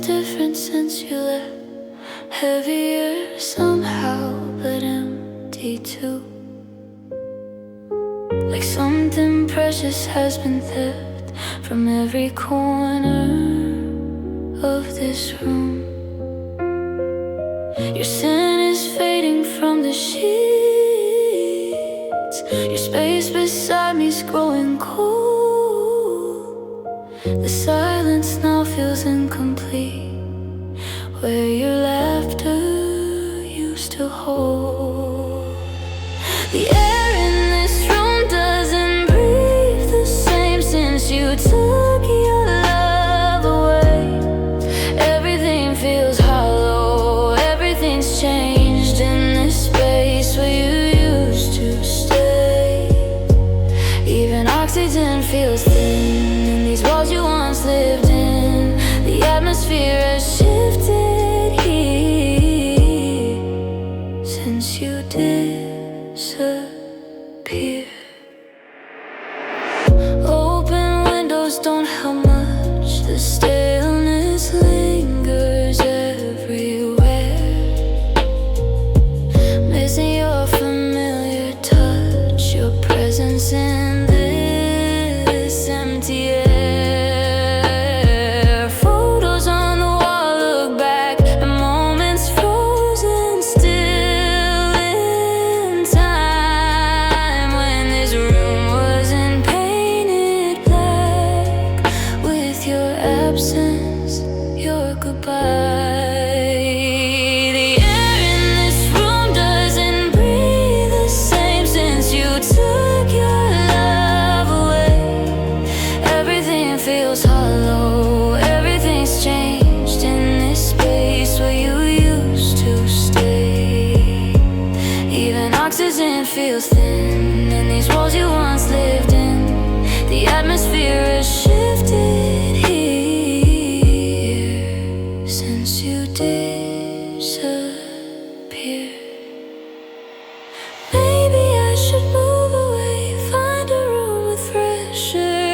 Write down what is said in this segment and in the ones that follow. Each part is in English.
different since you left. Heavier somehow, but empty too. Like something precious has been theft from every corner of this room. Your sin is fading from the sheets. Your space beside me's growing cold. The silence now feels incomplete, where your laughter used to hold. The air in this room doesn't breathe the same since you took your love away. Everything feels hollow, everything's changed in this space where you used to stay. Even oxygen feels thin in these walls you once lived in. The atmosphere has shifted here since you disappeared. Open windows don't help much. The staleness lingers everywhere. Missing your familiar touch, your presence in this empty air. Photos on the wall look back at moments frozen still in time, when this room wasn't painted black. With your absence, your goodbye. The air in this room doesn't breathe the same since you took your love away. Everything feels hollow, everything's changed in this space where you used to stay. Even oxygen feels thin in these walls you once lived in. The atmosphere has shifted here since you disappeared. Maybe I should move away, find a room with fresh air.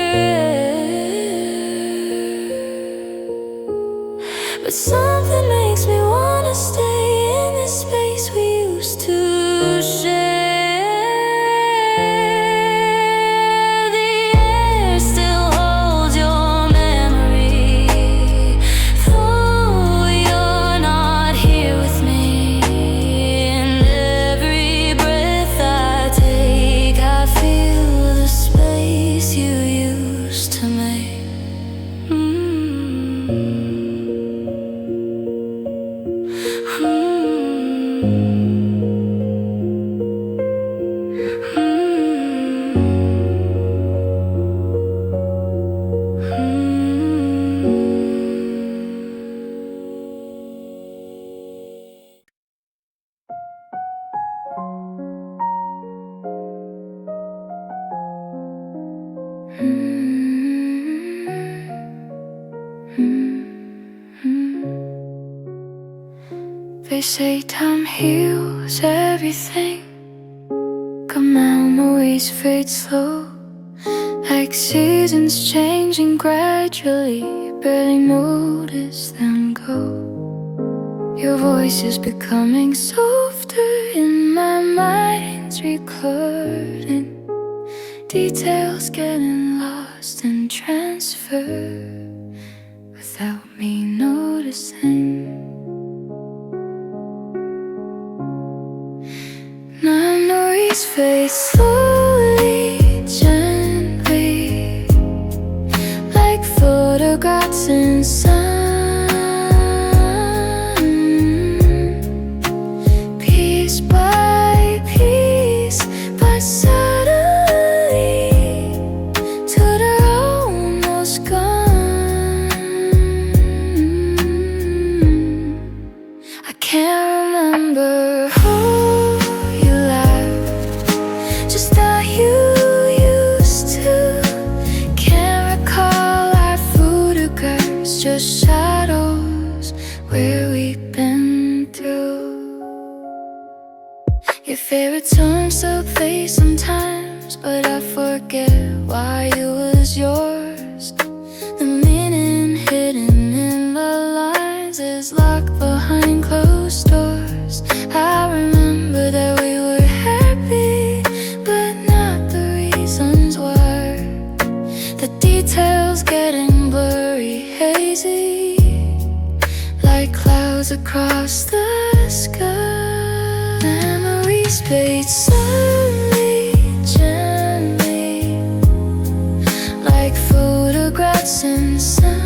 But something makes me wanna stay in this space we used to share. The air still holds your memory, though you're not here with me. And every breath I take, I feel the space you used to make. They say time heals everything, but memories fade slow, like seasons changing gradually, barely notice them go. Your voice is becoming softer in my mind's recording, details getting lost and transferred without me noticing. Memories fade slowly, gently, like photographs in sun. Piece by piece, but suddenly, till they're almost gone. I can't remember who you laughed, just how you used to. Can't recall our photographs, just shadows where we've been through. Your favorite song still plays sometimes, but I forget why it was yours. The meaning hidden in the light. across the sky. Memories fade slowly, gently, like photographs in sun.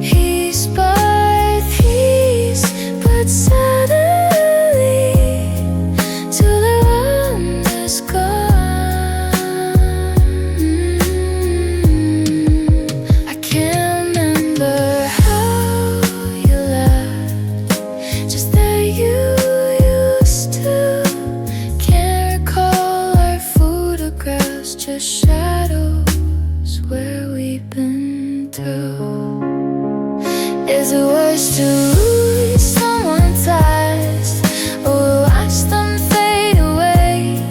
Piece by piece, but suddenly to the wonders gone. I can't remember how you left, just that you used to. Can't recall our photographs, just shadows where we've been through. Is it worse to lose someone fast or watch them fade away?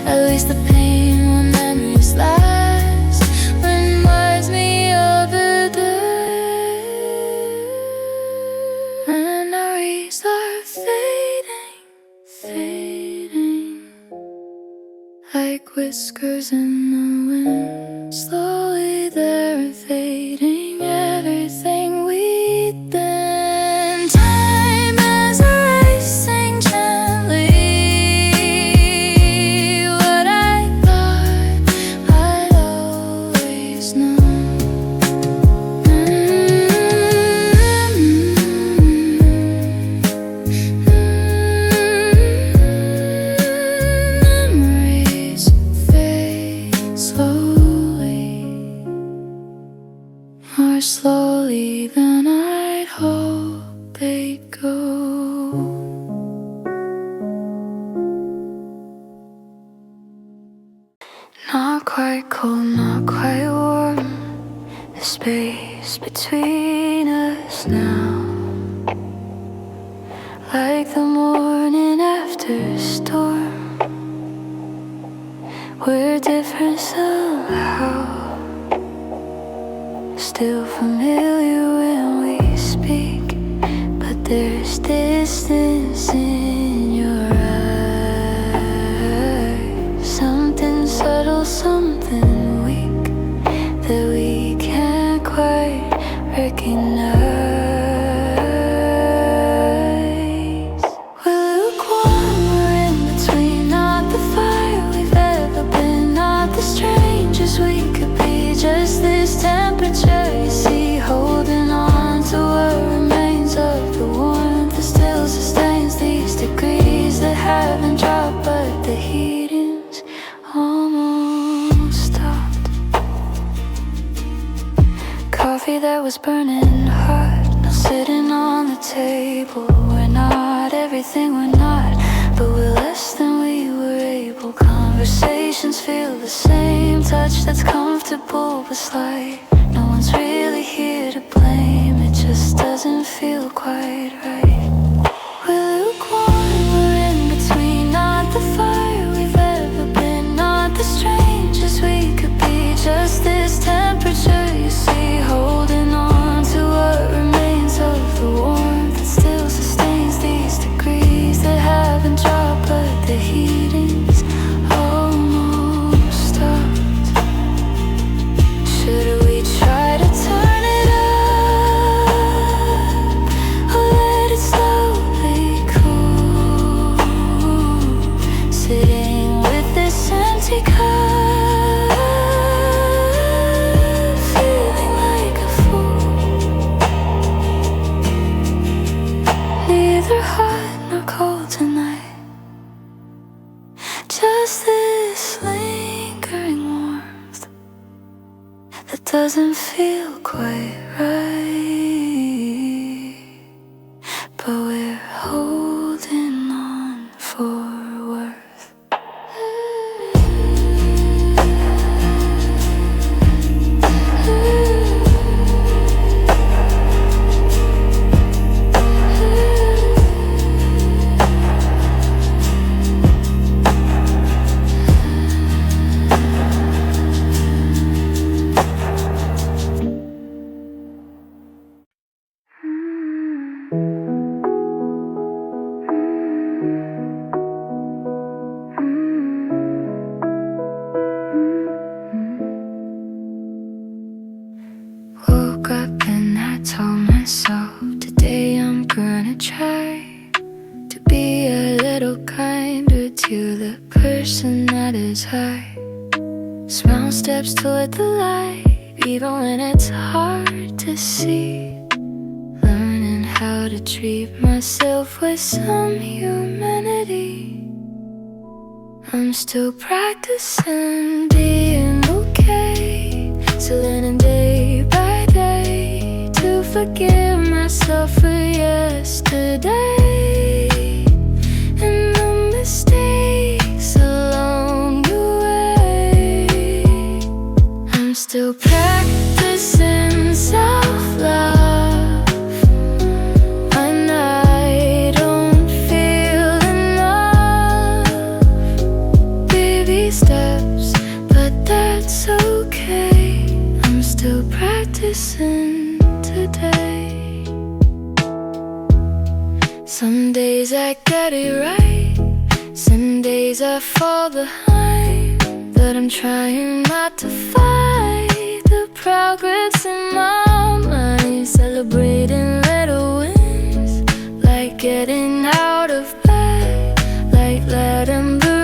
At least the pain when memories last reminds me of the day. Memories are fading, fading, like whiskers in the wind. Slowly they're fading everything we've been. Time is erasing gently what I thought I'd always known. Memories fade slowly, more slowly than I'd hope they'd go. Not quite cold, not quite warm, the space between us now, like the morning after a storm. We're different somehow, still familiar when we speak, but there's distance in your eyes. Something subtle, something weak that we can't quite recognize. We're lukewarm, we're in between, not the fire we've ever been, not the strangers we could be, just this temperature you see, holding on to what remains of the warmth that still sustains these degrees that haven't dropped, but the heating's almost stopped. Coffee that was burning hot, now sitting on the table. We're not everything we're not, but we're less than we were able. Conversations feel the same, touch that's comfortable but slight. No one's really here to blame, it just doesn't feel quite right. We're lukewarm, we're in between, not the fire we've ever been, not the strangers we could be, just this temperature you see, holding on to what remains of the warmth that still sustains these degrees that haven't dropped, but the heating's almost stopped. Should we try to turn it up or let it slowly cool? Sitting with this empty cup, feeling like a fool. Neither hot nor cold tonight, just this lingering warmth that doesn't feel quite right, but we're holding on for worth. reminder to the person that is hurt. Small steps toward the light, even when it's hard to see. Learning how to treat myself with some humanity. I'm still practicing being okay, still learning day by day to forgive myself for yesterday and the mistakes along the way. I'm still practicing self-love. Steps, but that's okay. I'm still practicing today. Some days I get it right, some days I fall behind, but I'm trying not to fight the progress in my mind. Celebrating little wins, like getting out of bed, like letting the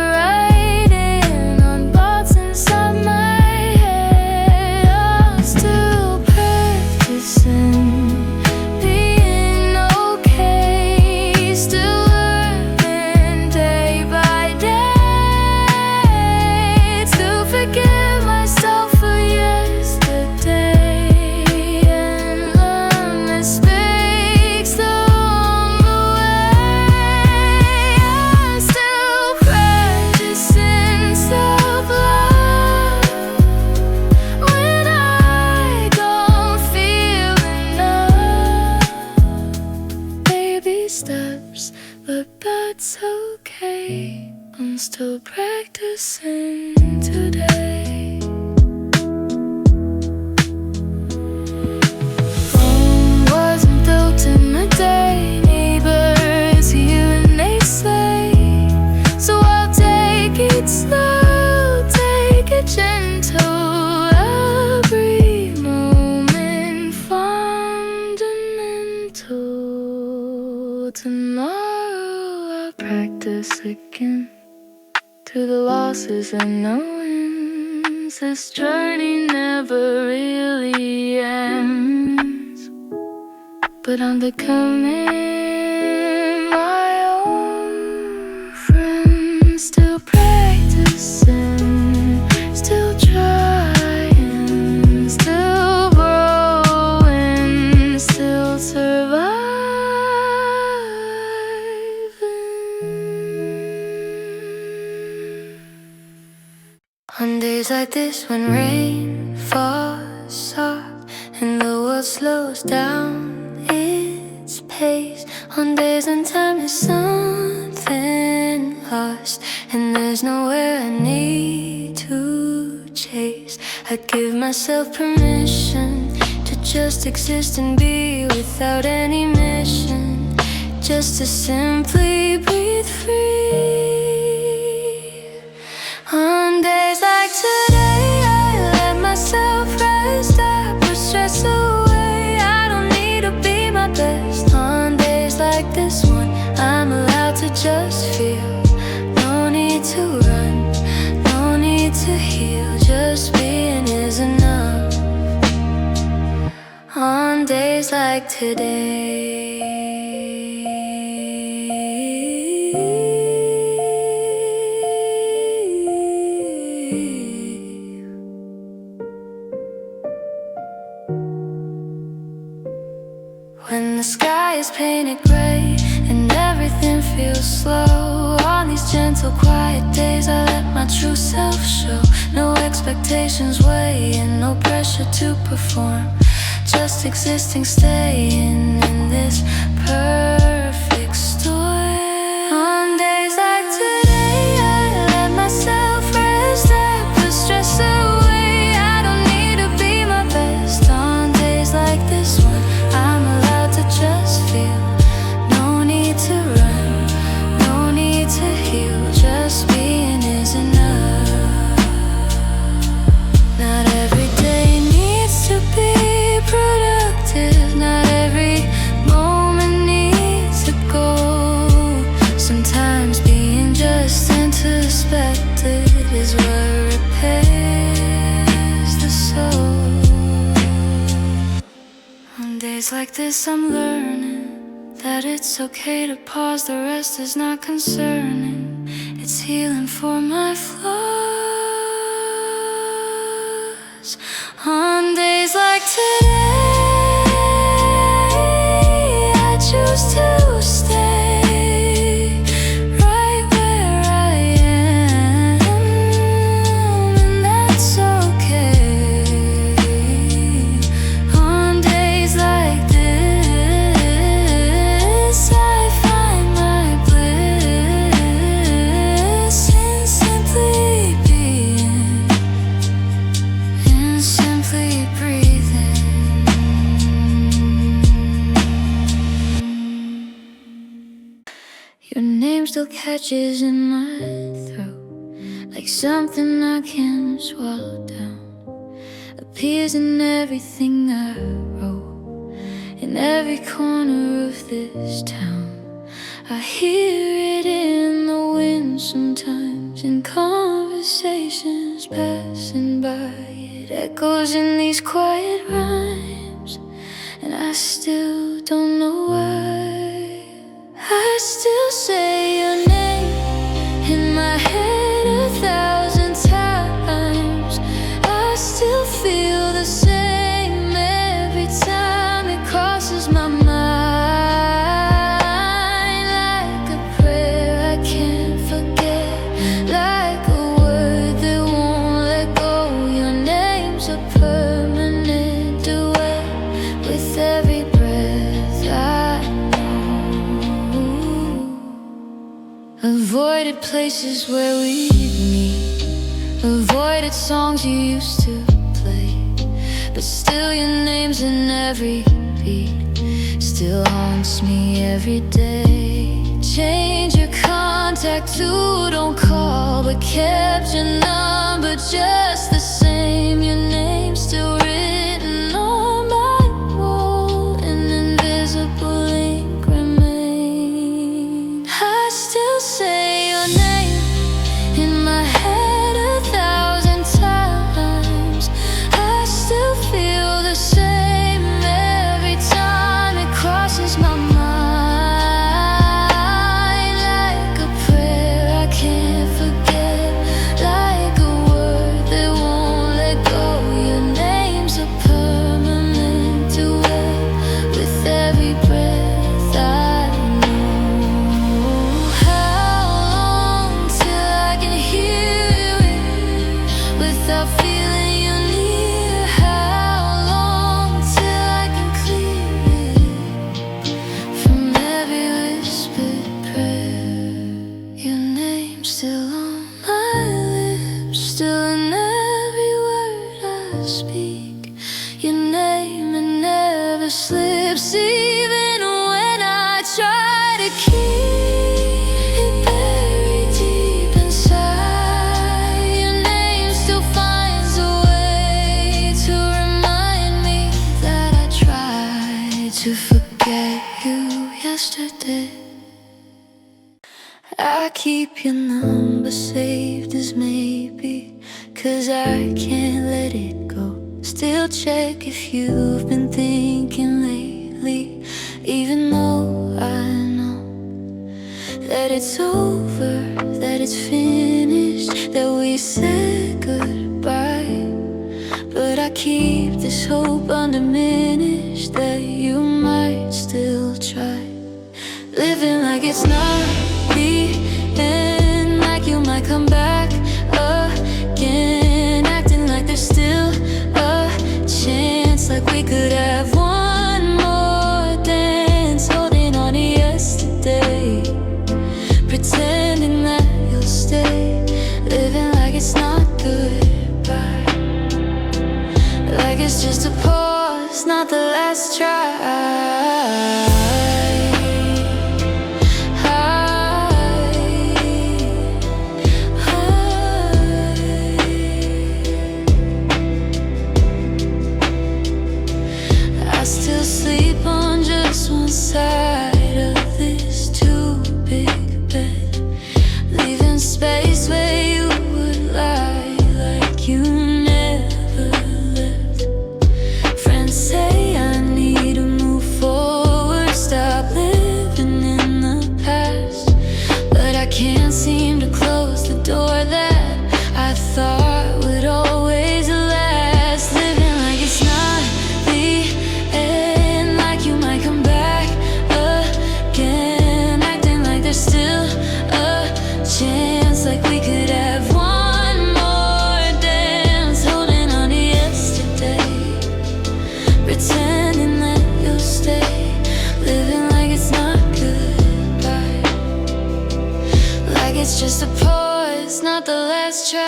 steps, but that's okay. I'm still practicing today. Rome wasn't built in a day, neighbors hear and they say, so I'll take it slow, take it gentle, every moment fundamental. Tomorrow I'll practice again, to the losses and the wins. This journey never really ends, but I'm becoming my own friend. Still practicing, still trying, still growing, still surviving. On days like this when rain falls soft and the world slows down its pace, on days when time is something lost and there's nowhere I need to chase, I give myself permission to just exist and be without any mission, just to simply breathe free. On days like today, I let myself rest. I put stress away, I don't need to be my best. On days like this one, I'm allowed to just feel. No need to run, no need to heal, just being is enough. On days like today. When the sky is painted gray and everything feels slow, on these gentle quiet days I let my true self show. No expectations weighing, no pressure to perform, just existing, staying in this perfect storm. On days like today, I let myself rest. I put stress away, I don't need to be my best. On days like this one, I'm allowed to just feel. No need to run, no need to heal, just being is enough. Not every day needs to be productive, not every moment needs days like this I'm learning that it's okay to pause, the rest is not concerning. It's healing for my flaws. On days like today I choose to stay right where I am, and that's okay. On days like this I find my bliss in simply being, in simply breathing. Your name still catches in my throat like something I can't swallow down. Appears in everything I wrote, in every corner of this town. I hear it in the wind sometimes, in conversations passing by. It echoes in these quiet rhymes, and I still don't know why. I still say your name in my head 1,000 times. I still feel the same every time it crosses my mind. Like a prayer I can't forget, like a word that won't let go. Your name's a permanent duet with every breath I know. Avoided places where we meet, avoided songs you used to play, but still your name's in every beat, still haunts me every day. Change your contact to don't call, but kept your number just the same. Your name's still written on my wall, an invisible ink remains. I still say your name in my head 1,000 times. I still feel the same every time it crosses my mind. Like a prayer I can't forget, like a word that won't let go. Your name's a permanent duet with every breath I know. How long till I can hear it without feeling you near? How long till I can clear it from every whispered prayer? Your name's still on my lips, still in every word I speak. Your name, it never slips, even when I try to keep it buried deep inside. Your name still finds a way to remind me that I tried to forget you yesterday. I keep your number saved as maybe, 'cause I can't let it go. Still check if you've been thinking lately, even though I know that it's over, that it's finished, that we said goodbye. But I keep this hope undiminished that you might still try. Living like it's not the end, like you might come back again. Acting like there's still a chance, like we could have one more dance. Holding on to yesterday, pretending that you'll stay. Living like it's not goodbye, like it's just a pause, not the last try. I still sleep on just one side of this too big bed, leaving space where you would lie like you never left. Friends say I need to move chance, like we could have one more dance, holding on to yesterday, pretending that you'll stay, living like it's not goodbye, like it's just a pause, not the last try.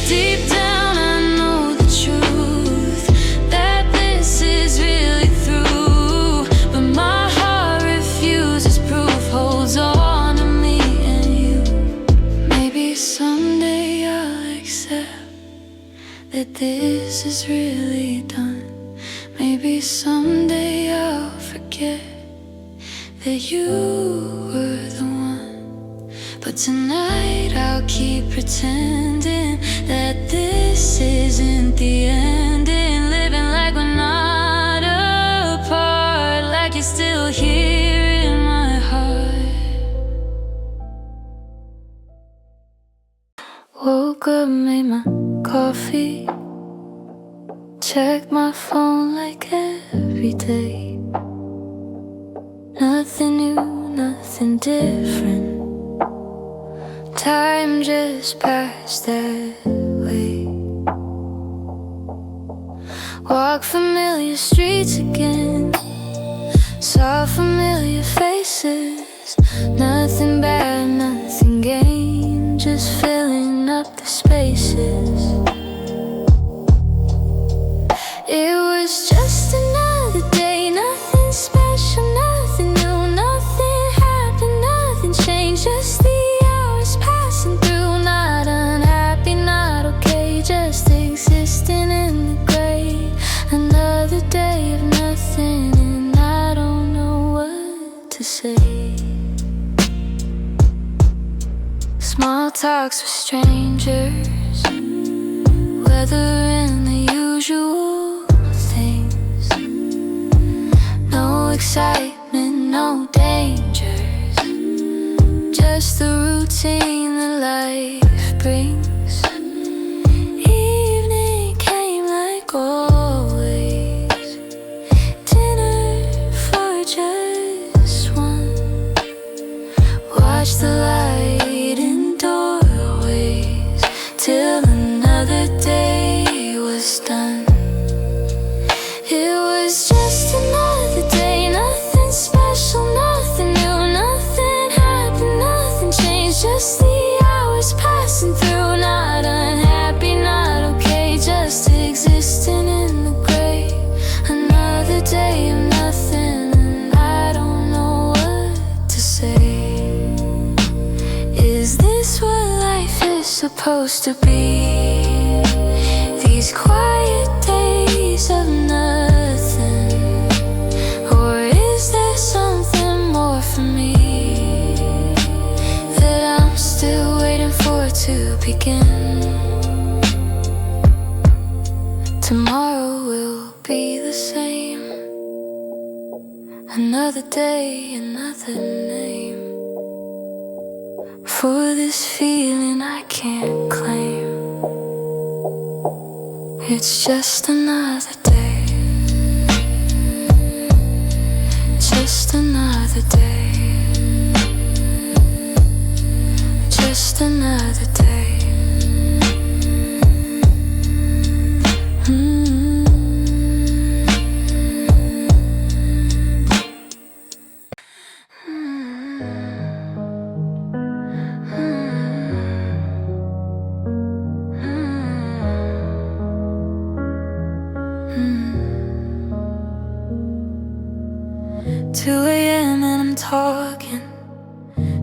Deep down I know the truth, that this is really through, but my heart refuses proof, holds on to me and you. Maybe someday I'll accept that this is really done. Maybe someday I'll forget that you were the one. But tonight I'll keep pretending that this isn't the ending, living like we're not apart, like you're still here in my heart. Woke up, made my coffee, check my phone like every day. Nothing new, nothing different. Time just passed that way. Walk familiar streets again, saw familiar faces. Nothing bad, nothing gained, just filling up the spaces. It was just another day, nothing special, nothing new, nothing happened, nothing changed, just the hours passing through, not unhappy, not okay, just existing in the gray. Another day of nothing, and I don't know what to say. Small talks with strangers, weather and the usual things. No excitement, no dangers, just the routine that life brings. Evening came like always, dinner for just one. Watch the light in doorways till another day was done. It was just another day, nothing special, nothing new, nothing happened, nothing changed, just the hours passing through, not unhappy, not okay, just existing in the gray. Another day of nothing, and I don't know what to say. Is this what life is supposed to be? These quiet days of nothing, or is there something more for me that I'm still waiting for to begin? Tomorrow will be the same, another day, another name, for this feeling I can't claim. It's just another day, just another day, just another day. Talking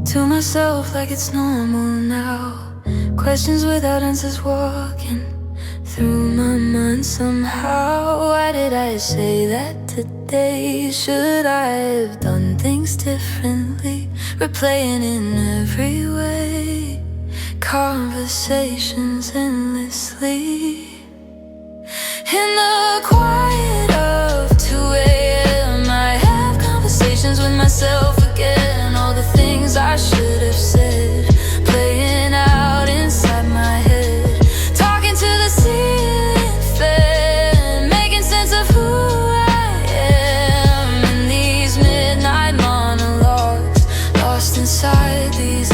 to myself like it's normal now. Questions without answers walking through my mind somehow. Why did I say that today? Should I have done things differently? Replaying in every way, conversations endlessly. In the quiet of 2 a.m. I have conversations with myself again. All the things I should have said, playing out inside my head. Talking to the ceiling fan, making sense of who I am. In these midnight monologues, lost inside these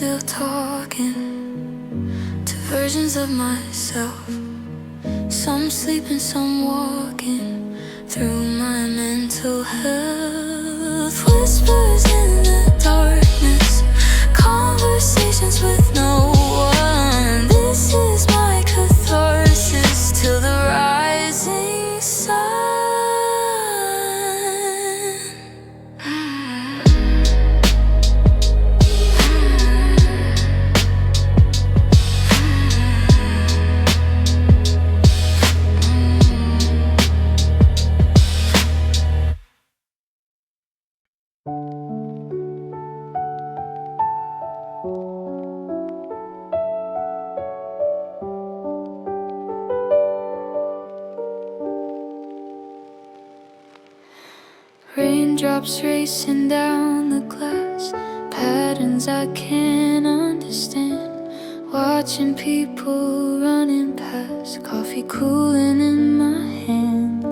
still talking to versions of myself. Some sleeping, some walking through my mental health. Whispers in the darkness, conversations with no one. This is my catharsis till the rising sun. Raindrops racing down the glass, patterns I can't understand. Watching people running past, coffee cooling in my hand.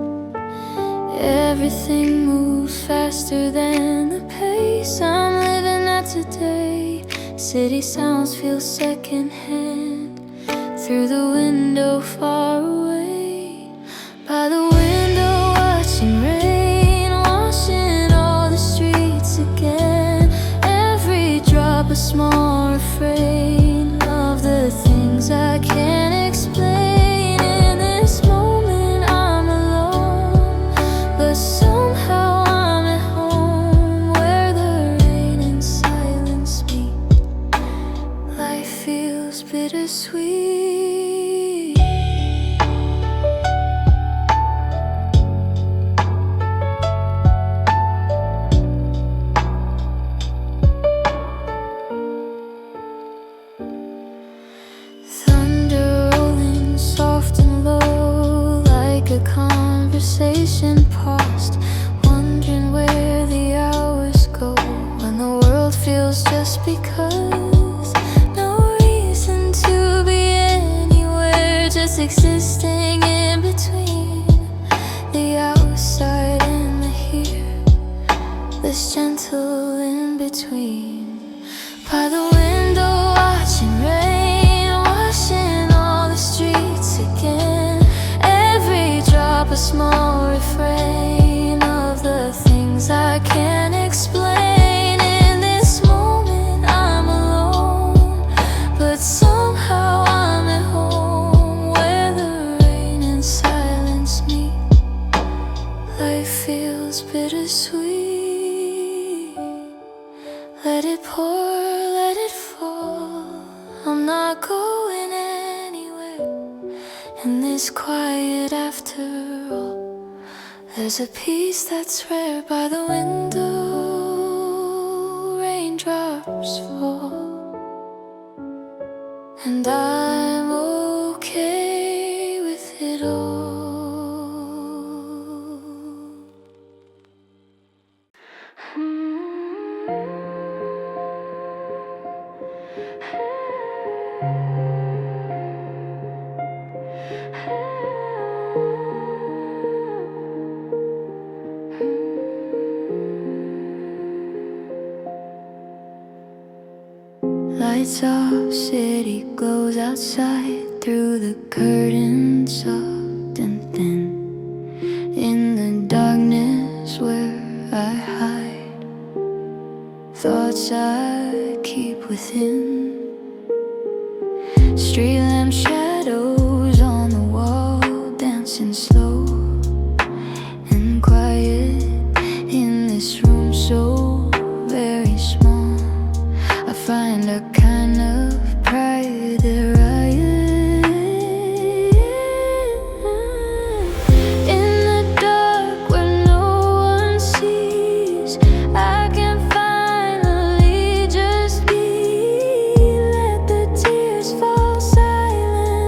Everything moves faster than the pace I'm living at today. City sounds feel secondhand through the window far away. By the window watching rain washing all the streets again. Every drop a small refrain of the things I can't explain. In this moment I'm alone, but somehow I'm at home where the rain and silence meet. Life feels bittersweet. Conversation paused, wondering where the hours go when the world feels just because. No reason to be anywhere, just existing in between the outside and the here, this gentle in between. By the window watching rain washing all the streets again. Every drop a small refrain of the things I can't explain. In this moment I'm alone, but somehow I'm at home where the rain and silence meet. Life feels bittersweet. Let it pour, let it fall. I'm not going anywhere in this quiet after all. There's a peace that's rare by the window. Raindrops fall, and I'm okay with it all. Lights off, city glows outside through the curtains, soft and thin. In the darkness where I hide, thoughts I keep within. Street lamp shadows on the wall, dancing slow and quiet in this room so very small. I find a kind of pride there in the dark where no one sees. I can finally just be. Let the tears fall silent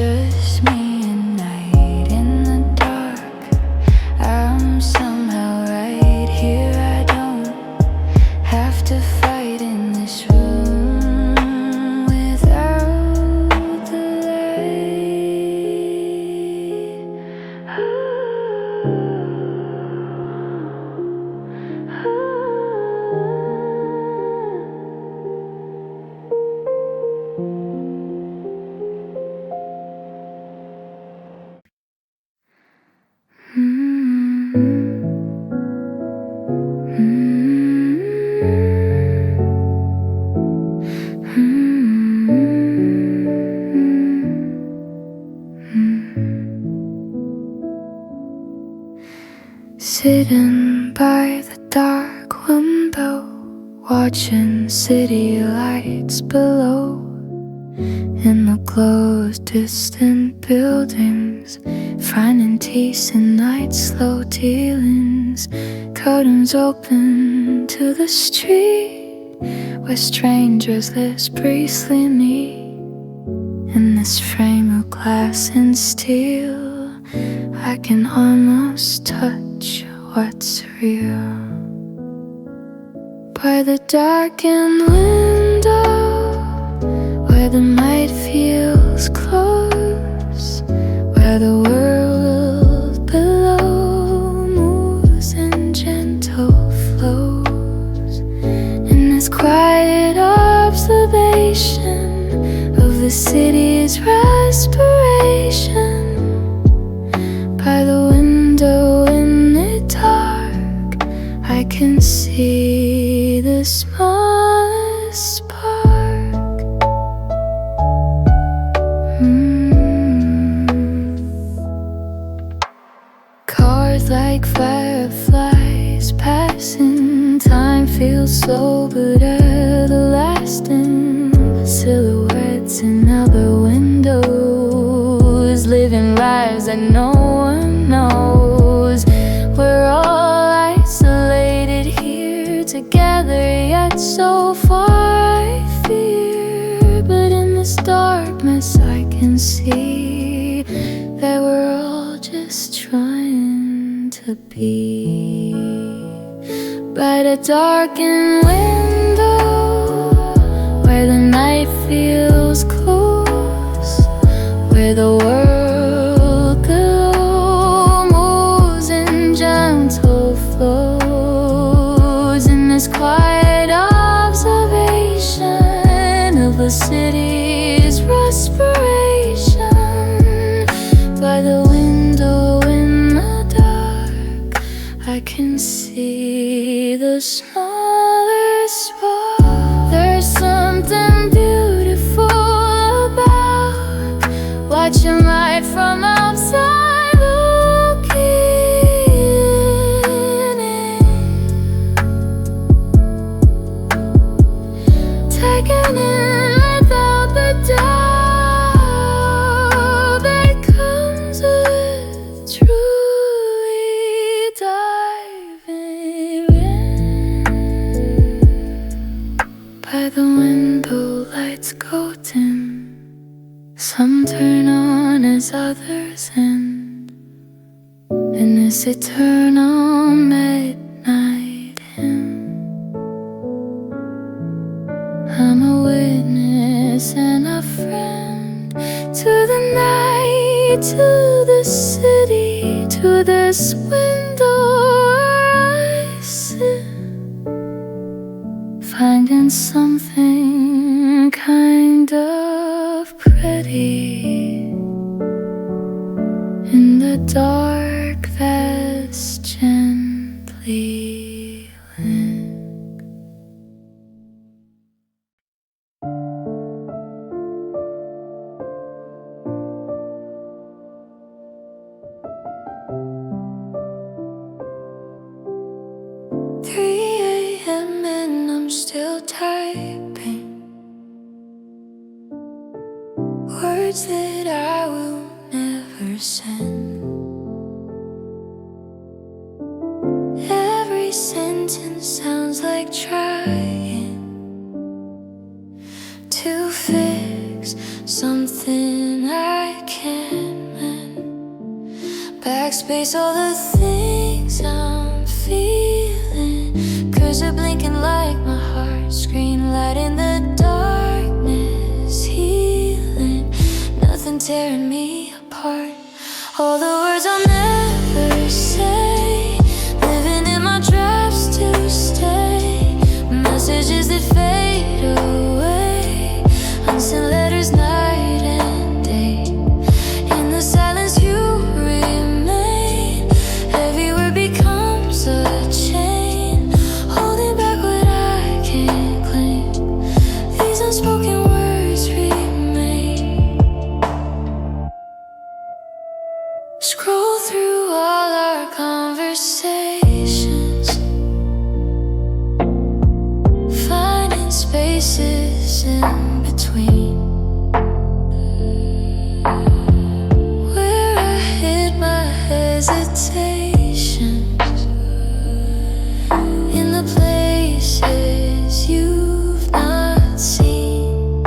just me at night in the dark. I'm somehow right here. I don't have to fight in this room without the Sitting by the dark window, watching city lights below. In the glow of distant buildings, finding peace in night's slow dealings. Curtains open to the street, where strangers live briefly meet. In this frame of glass and steel, I can almost touch what's real. By the darkened window, where the night feels close, where the world below moves in gentle flows. In this quiet observation of the city's respiration, by the window in the dark, I can see the smallest spark. Cars like fireflies passing, time feels slow but everlasting. Silhouettes in other windows, living lives that no one knows. We're all isolated here together, yet so far I fear. But in this darkness I can see that we're all just trying to be. By the darkened window, where the night feels close, where the world below moves in gentle flows. In this quiet observation of the city's respiration, by the window in the dark, I can see the smallest spark. There's something beautiful about watching light from outside looking in, taking in without the doubt that comes with truly diving in. By the window lights go dim, some turn on as others end. In this eternal midnight hymn, I'm a witness and a friend to the night, to the city, to this window where I sit, finding something kind of pretty in the dark that's gently lit. And I'm still typing words that I will never send. Every sentence sounds like trying to fix something I can't backspace all the things I'm feeling. Cursor blinking like my heart screen, light in the darkness, healing. Nothing tearing me apart. All the words I'll never say, living in my drafts to stay. Messages that fade away, unsent letters night and day. In the silence you remain, every word becomes a chain, holding back what I can't claim. These unspoken words remain. Scroll through all our conversations, finding spaces in between, where I hid my hesitations, in the places you've not seen.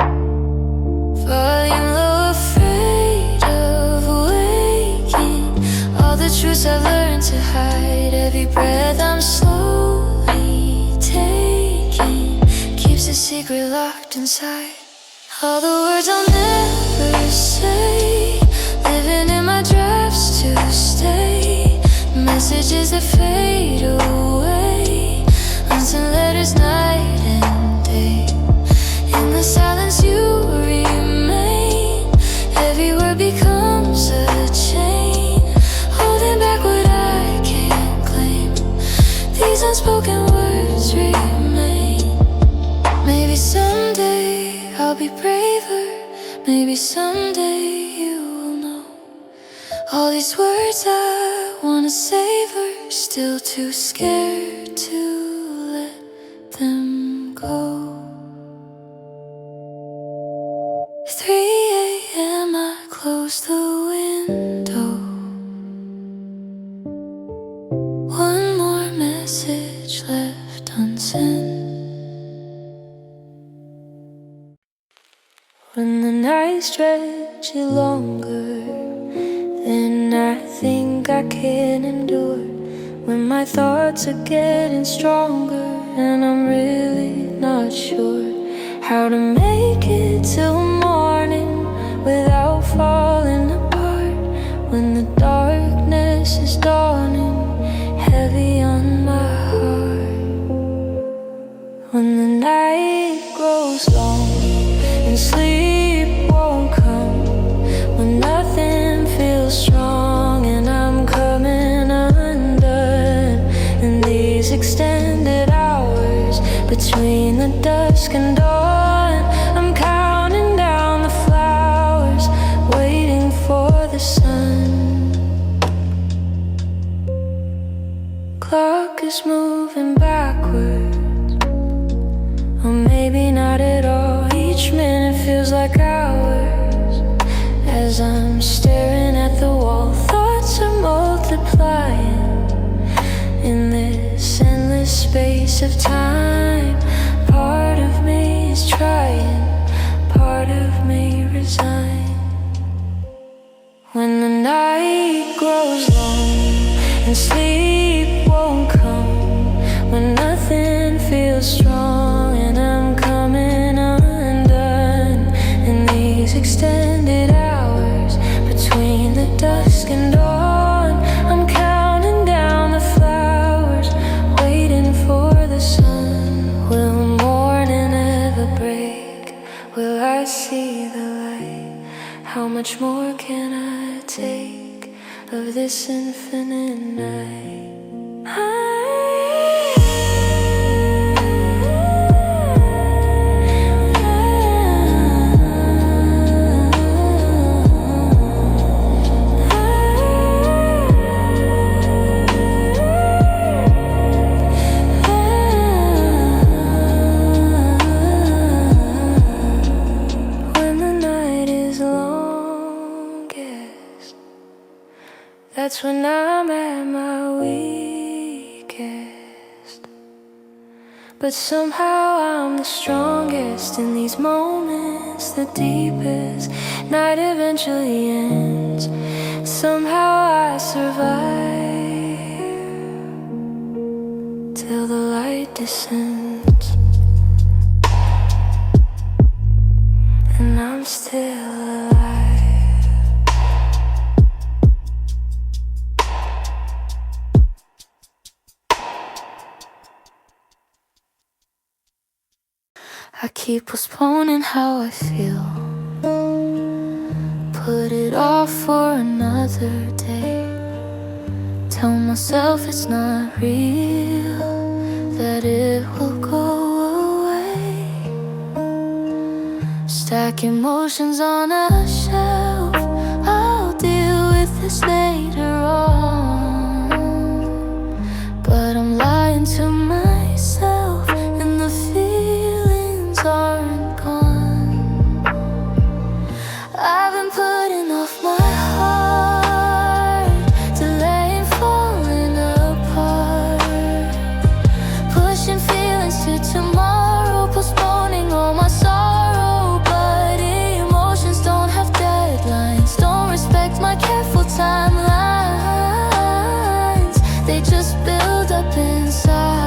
Volume low, afraid of waking. All the truths I've learned to hide, every breath I'm slowly taking, keeps a secret locked inside. All the words I'll never say, living in my drafts to stay. Messages that fade away, unsent letters night and day. In the silence you remain, every word becomes a chain, holding back what I can't claim. These unspoken words remain. Maybe someday I'll be braver, maybe someday you will know. All these words I wanna savor, still too scared to let them go. 3 a.m. I close the window. One more message left unsent. When the nights stretch longer than I think I can endure, when my thoughts are getting stronger and I'm really not sure how to make it till morning without falling apart, when the darkness is dawning heavy on my heart, when the night grows long and sleep won't come, when nothing feels strong and I'm coming undone, in these extended hours between the dusk and dawn, I'm counting down the flowers, waiting for the sun. Clock is moving backwards, or maybe not at all. Each minute feels like hours as I'm staring at the wall. Thoughts are multiplying in this endless space of time. Part of me is trying, part of me resign. When the night grows long and sleep won't come, when nothing feels strong and I'm coming undone, in these extended hours between the dusk and dawn, I'm counting down the flowers, waiting for the sun. Will morning ever break? Will I see the light? How much more can I take of this infinite night? That's when I'm at my weakest. But somehow I'm the strongest in these moments, the deepest. Night eventually ends. somehow I survive till the light descends, and I'm still alive. I keep postponing how I feel, put it off for another day. Tell myself it's not real, that it will go away. Stack emotions on a shelf, I'll deal with this later on. But I'm lying to myself, and the feelings aren't gone. I've been putting off my heart, delaying falling apart, pushing feelings to tomorrow, postponing all my sorrow. But emotions don't have deadlines, don't respect my careful timelines. They just build up inside.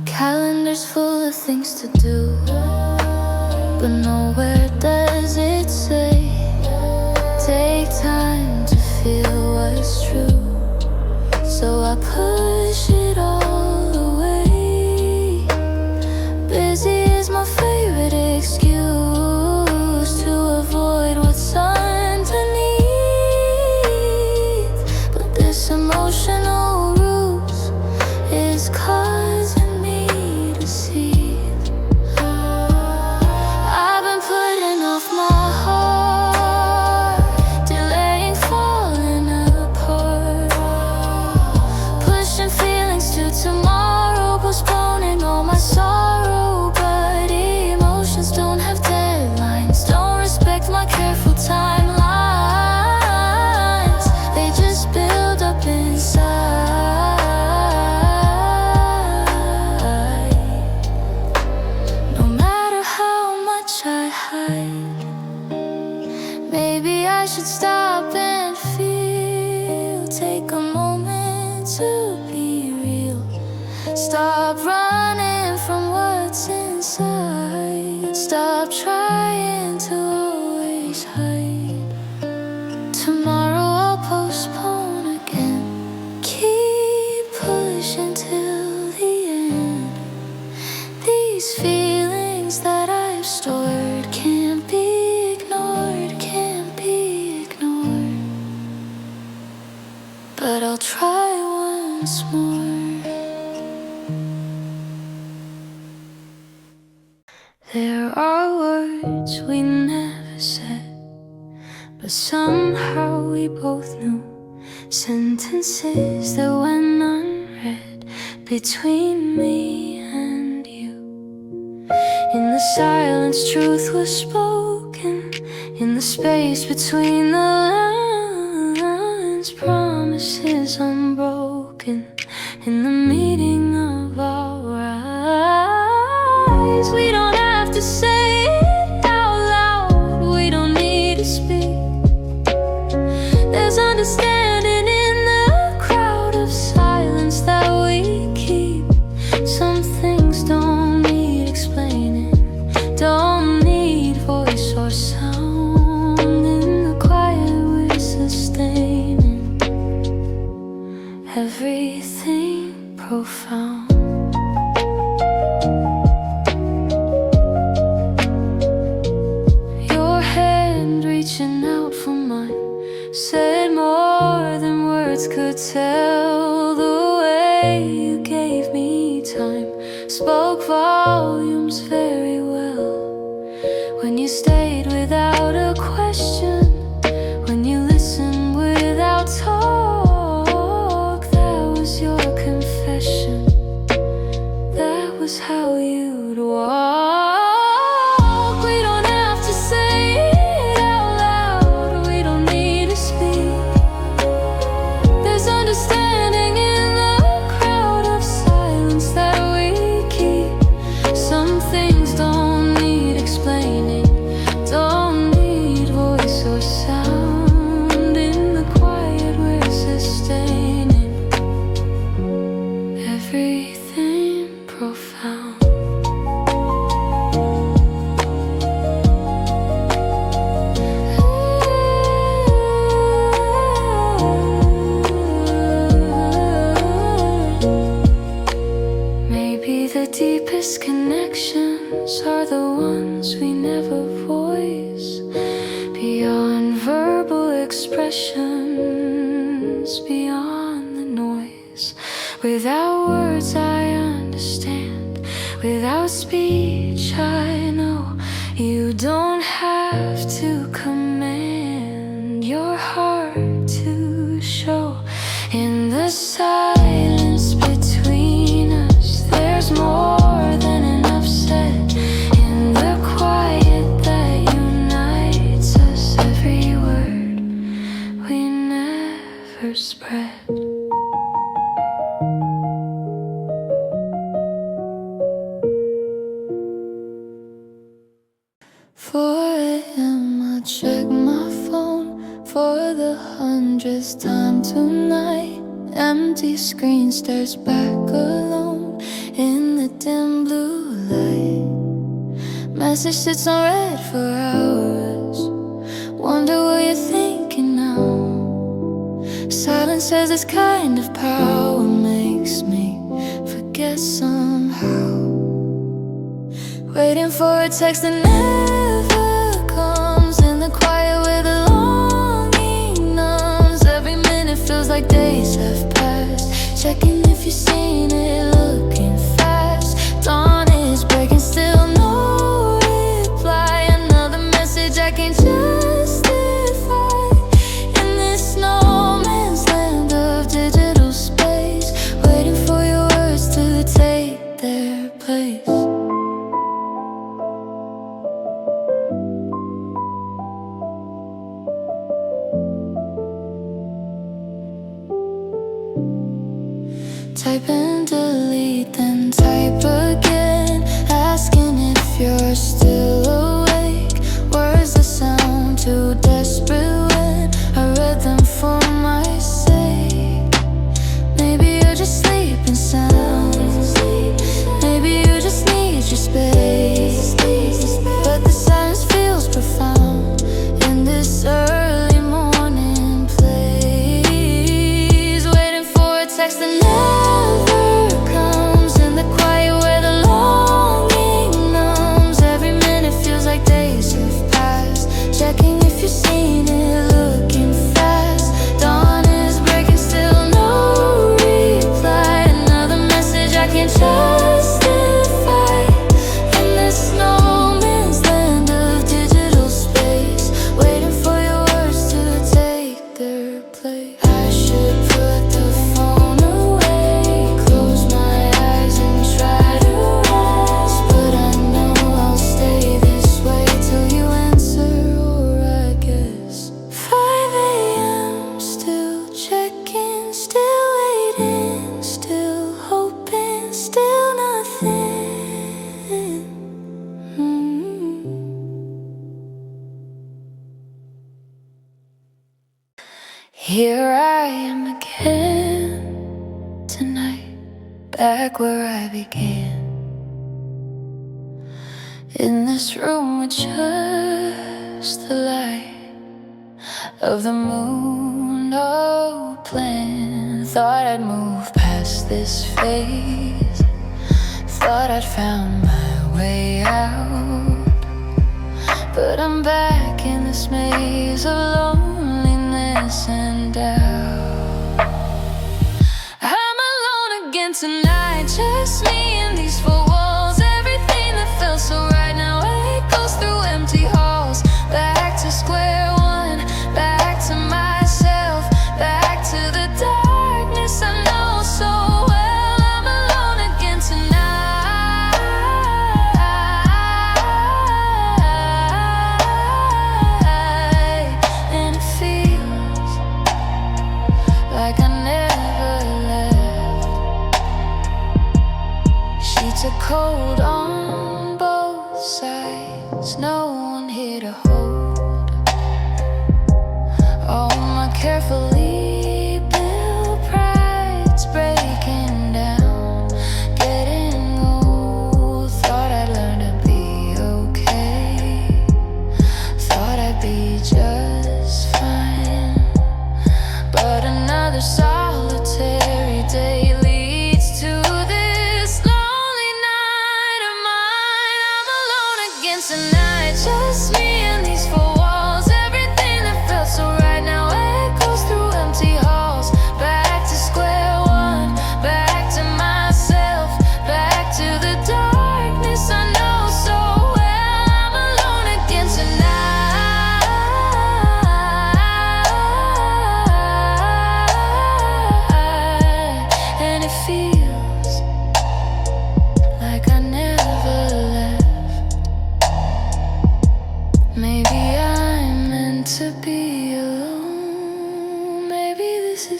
Calendar's full of things to do, but nowhere does it say take time to feel what's true. So I push it all away. Busy is my favorite excuse to avoid what's underneath. But this emotional ruse is causing me to see. I've been putting off my heart, delaying falling apart, pushing feelings to tomorrow, postponing all my sorrow. But emotions don't have deadlines, don't respect my careful timelines. They just build up inside. No matter how much I hide, maybe I should stop and feel. Take a moment to be real. Stop running from what's inside. Stop trying to always hide. Tomorrow I'll postpone again. Keep pushing till the end. These feelings that I've stored can't be ignored, can't be ignored. But I'll try once more. There are words we never said, but somehow we both knew. Sentences that went unread between me and you. In the silence, truth was spoken. In the space between the lines, promises unbroken. In the meeting of our eyes, we don't have to say it out loud. We don't need to speak. There's understanding in the crowd of silence that we keep. Some things don't need explaining, don't need voice or sound. In the quiet we're sustaining everything profound. Your hand reaching out for mine said more than words could tell. The way you gave me time spoke volumes very well. When you stayed without a question, when you listened without talk, that was your confession. That was how you'd walk. We don't have to say it out loud. We don't need to speak. There's understanding in the crowd of silence that we beyond the noise. Without words I understand, without speech I know. You don't have to command your heart to show. In the silence between us, there's more than enough said. In the quiet that unites us, every word we never spread. I check my phone for the 100th time tonight. Empty screen stares back alone in the dim blue light. Message sits on red for hours. Wonder what you're thinking now. Silence has this kind of power, makes me forget somehow. Waiting for a text that never comes. In the quiet where the longing numbs. Every minute feels like days have passed. Checking if you've seen it, looking fast. Dawn is breaking, still no reply. Another message I can't justify. In this no man's land of digital space. Waiting for your words to take their place. Type and delete, then type again. Asking if you're still awake. Words that sound too desperate when I read them for my sake. Maybe you're just sleeping sound. Maybe you just need your space. But the silence feels profound in this early morning place. Waiting for a text that never comes. In the quiet where the longing numbs. Every minute feels like days have passed. Checking if you've seen it, looking fast. Dawn is breaking, still no reply. Another message I can't justify. In this no man's land of digital space. Waiting for your words to take their place. I should put the phone away, close my eyes and try to rest. But I know I'll stay this way till you answer, or I guess 5 a.m. still checking, still waiting, still hoping, still nothing. Here I am again tonight, back where I began. In this room with just the light of the moon, no plan. Thought I'd move past this phase. Thought I'd found my way out. But I'm back in this maze of loneliness and doubt. I'm alone again tonight, just me and these four walls. Everything that felt so right now echoes through empty halls. Back to square one, back to myself, back to the darkness I know so well. I'm alone again tonight, and it feels like I never left. Sheets are cold on both sides, no one here to hold. All my carefully built pride's breaking down, getting old. Thought I'd learn to be okay. Thought I'd be just fine. But another solitary day leads to this lonely night.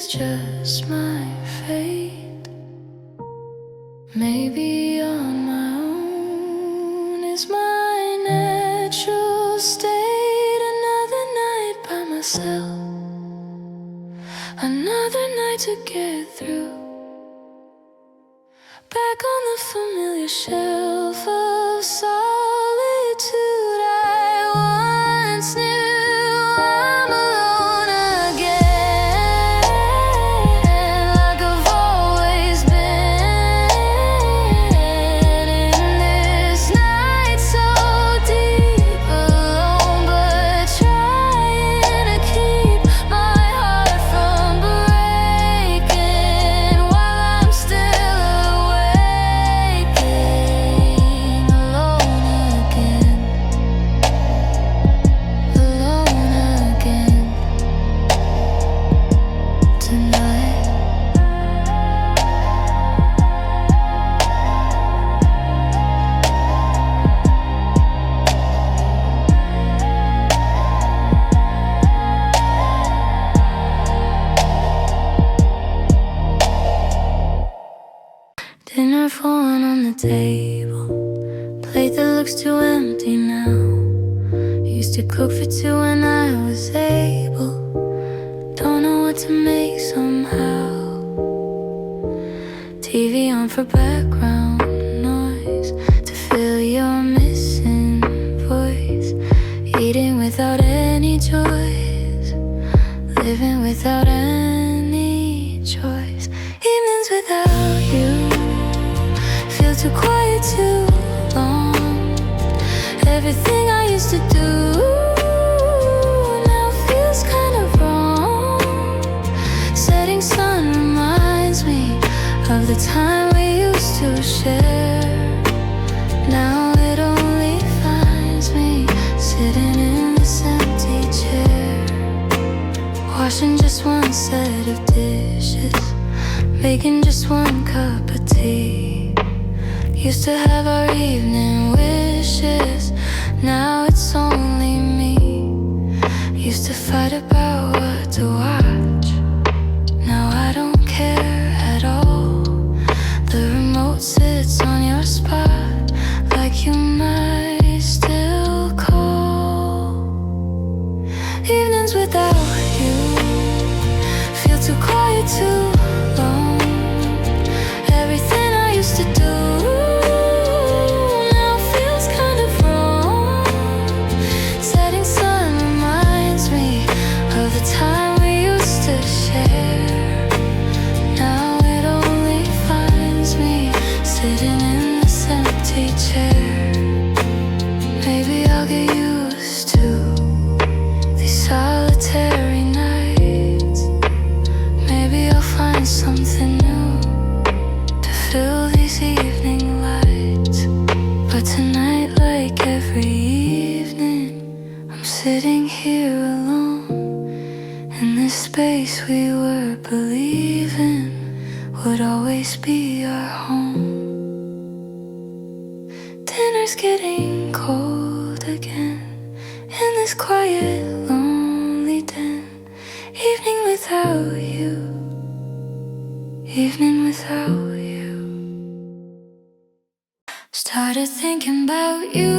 is just my fate. Maybe on my own is my natural state. Another night by myself, another night to get through. Back on the familiar shelf of solitude I once knew. I'm alone again, like I've always been. In this night so deep, alone, but trying to keep my heart from breaking while I'm still awaking. Alone again, tonight. Dinner falling on the table, plate that looks too empty now. Used to cook for two when I was able. Don't know what to make somehow. TV on for background noise to fill your missing voice. Eating without any choice, living without any choice. Evenings without you feel too quiet too long. Everything I used to do now feels kind of wrong. Setting sun reminds me of the time we used to share. Now it only finds me sitting in this empty chair, washing just one set of dishes, making just one cup of tea. Used to have our evening wishes, now it's only me. Used to fight about what to watch, now I don't care at all. The remote sits on your spot, like you might still call. Evenings without you feel too quiet too long. Everything I used to do now feels kind of wrong. Setting sun reminds me of the time we used to share. Now it only finds me sitting in this empty chair. Maybe I'll get used to these solitary nights. Maybe I'll find something new to fill these evening lights. But tonight, like every evening, I'm sitting here alone in this space we were believing would always be our home. Dinner's getting cold again in this quiet, lonely den. Evening without you, evening without you. Started thinking about you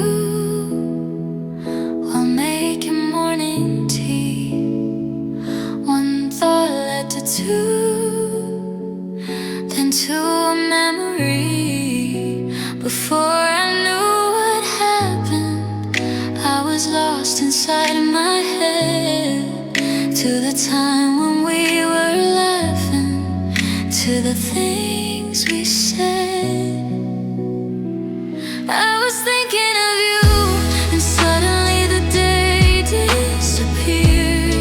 while making morning tea. One thought led to two, then to a memory. Before I knew what happened, I was lost inside of my head. To the time when we were laughing, to the things we said. I was thinking of you, and suddenly the day disappeared.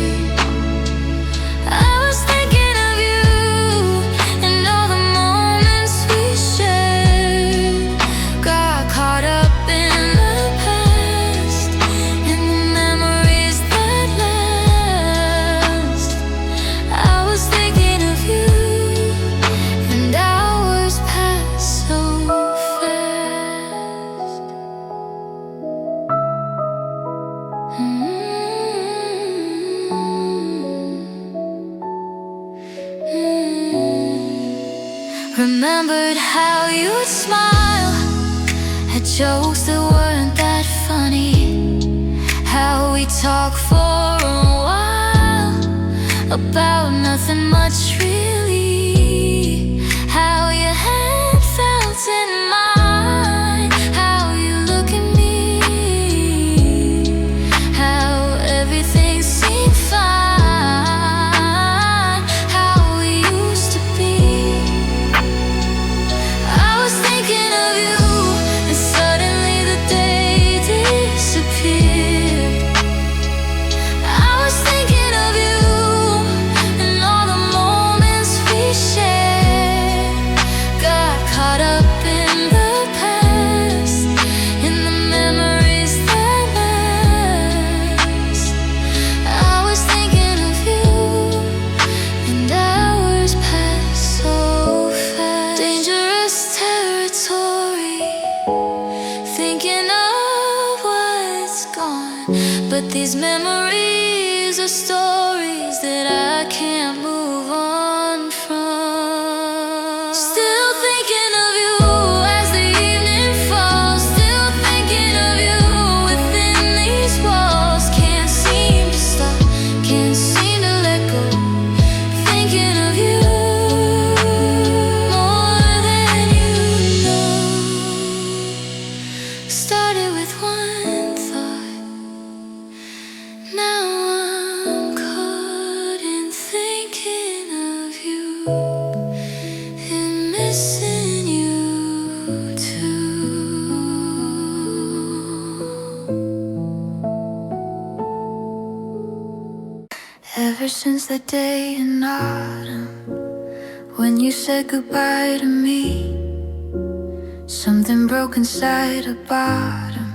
I was thinking of you and all the moments we shared. Got caught up in the past, in the memories that last. I was thinking of you, and hours passed Remembered how you'd smile at jokes that weren't that funny. How we talked for a while about nothing much really. How your hand felt in mine. How you look at me. How everything seemed fine. How we used to be. I was thinking of you, and suddenly the day disappeared. I was thinking of you and all the moments we shared. Got caught up in the past, in the memories that last. I was thinking of you, and hours passed so fast. Dangerous territory, thinking of what's gone. But these memories are stories that I can't move on from. Still thinking of you as the evening falls. Still thinking of you within these walls. Can't seem to stop, can't seem to let go. Thinking of you more than you know. Started with one thought, now I'm caught in thinking of you and missing you too. Ever since that day in autumn when you said goodbye to me, something broke inside a bottom,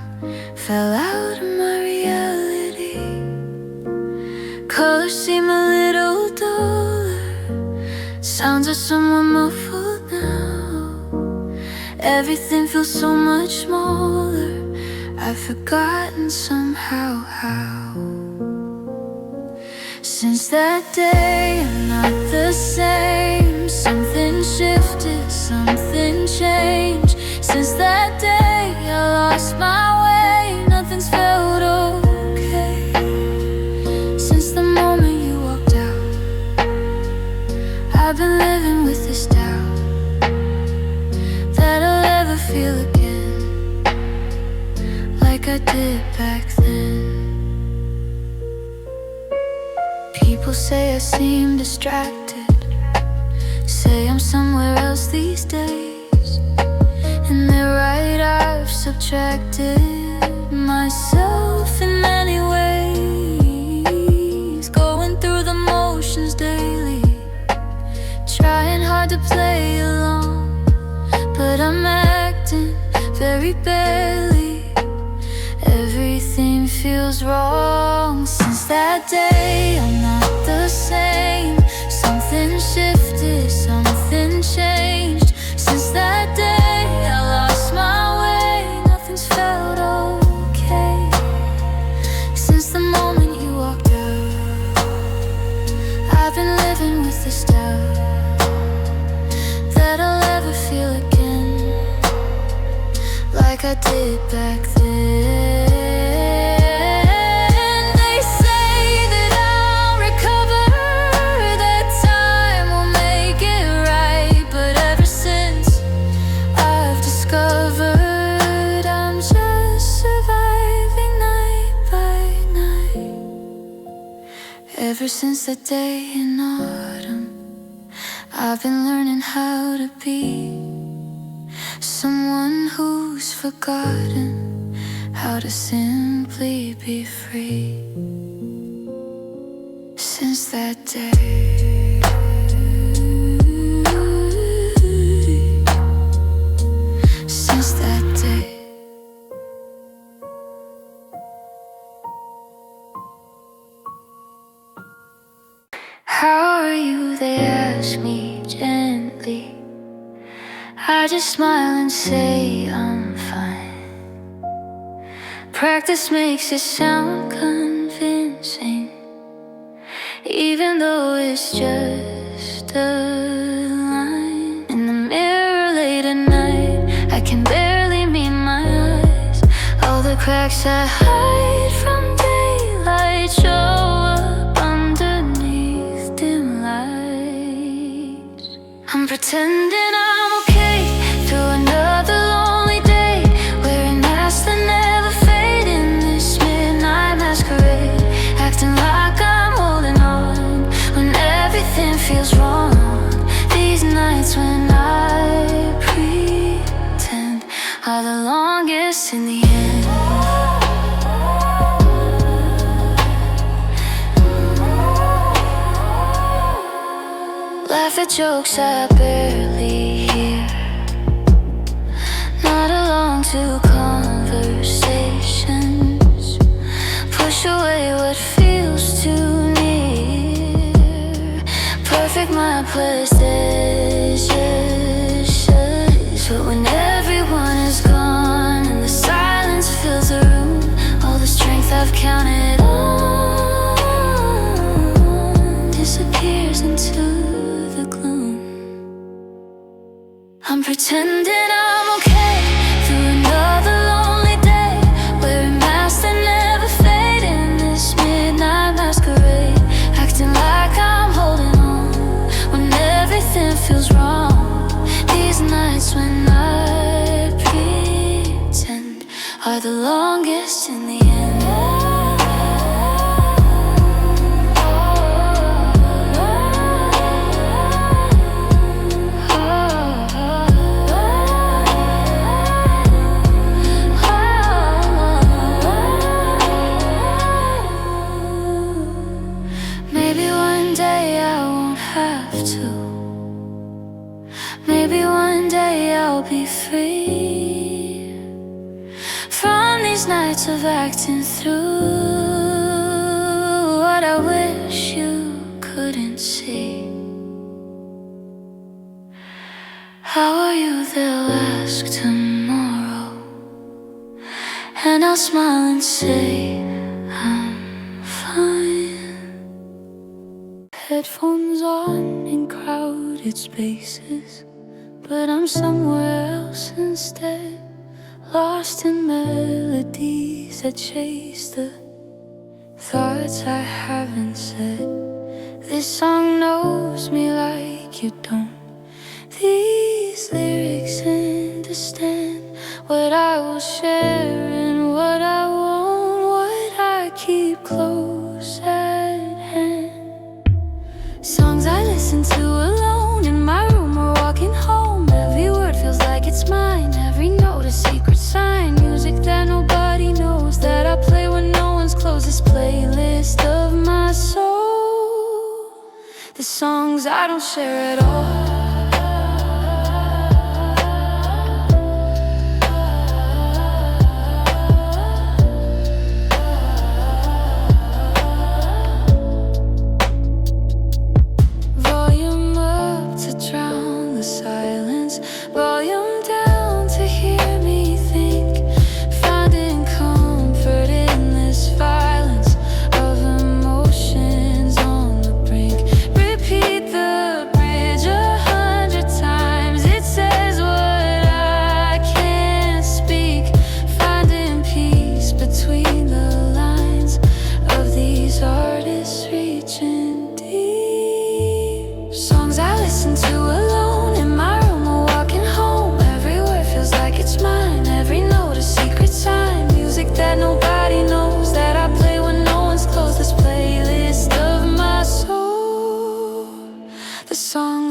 fell out of my reality. Colors seem a little duller, sounds are somewhat muffled now. Everything feels so much smaller, I've forgotten somehow how. Since that day I'm not the same. Something shifted, something changed. Since that day I lost my way. Nothing's felt okay. Since the moment you walked out, I've been living with this doubt that I'll ever feel again like I did back then. People say I seem distracted, say I'm somewhere else these days. And they're right, I've subtracted myself in many ways. Going through the motions daily, trying hard to play along, but I'm acting very barely. Everything feels wrong. Since that day I'm not the same. Something shifted, something changed. Since that day I lost my way. Nothing's felt okay. Since the moment you walked out, I've been living with this doubt that I'll ever feel again like I did back then. They say that I'll recover, that time will make it right. But ever since I've discovered I'm just surviving night by night. Ever since that day in autumn, I've been learning how to be someone who's forgotten how to simply be free. Since that day, since that day. How are you, they ask me gently. I just smile and say I'm fine. Practice makes it sound convincing, even though it's just a line. In the cracks I hide from daylight show up underneath dim lights. I'm pretending I'm okay through another lonely day, wearing masks that never fade in this midnight masquerade, acting like I'm holding on when everything feels wrong. These nights when I pretend are the longest in the end. Laugh at jokes I barely hear, not along to conversations, push away what feels too near, perfect my possessions. But when everyone is gone and the silence fills the room, all the strength I've counted on disappears into the gloom. I'm pretending I'm okay through another lonely day, wearing masks that never fade in this midnight masquerade, acting like I'm holding on when everything feels wrong. These nights when I pretend are the longest in the end. Maybe one day I won't have to. Maybe one day I'll be free from these nights of acting through what I wish you couldn't see. How are you? They'll ask tomorrow, and I'll smile and say I'm fine. Headphones on in crowded spaces, but I'm somewhere else instead, lost in melodies that chase the thoughts I haven't said. This song knows me like you don't. These lyrics understand what I will share and what I won't, what I keep close at hand. Songs I listen to alone in my room or walking home. Every word feels like it's mine, every note a secret sign. Music that nobody knows, that I play when no one's close. This playlist of my soul, the songs I don't share at all.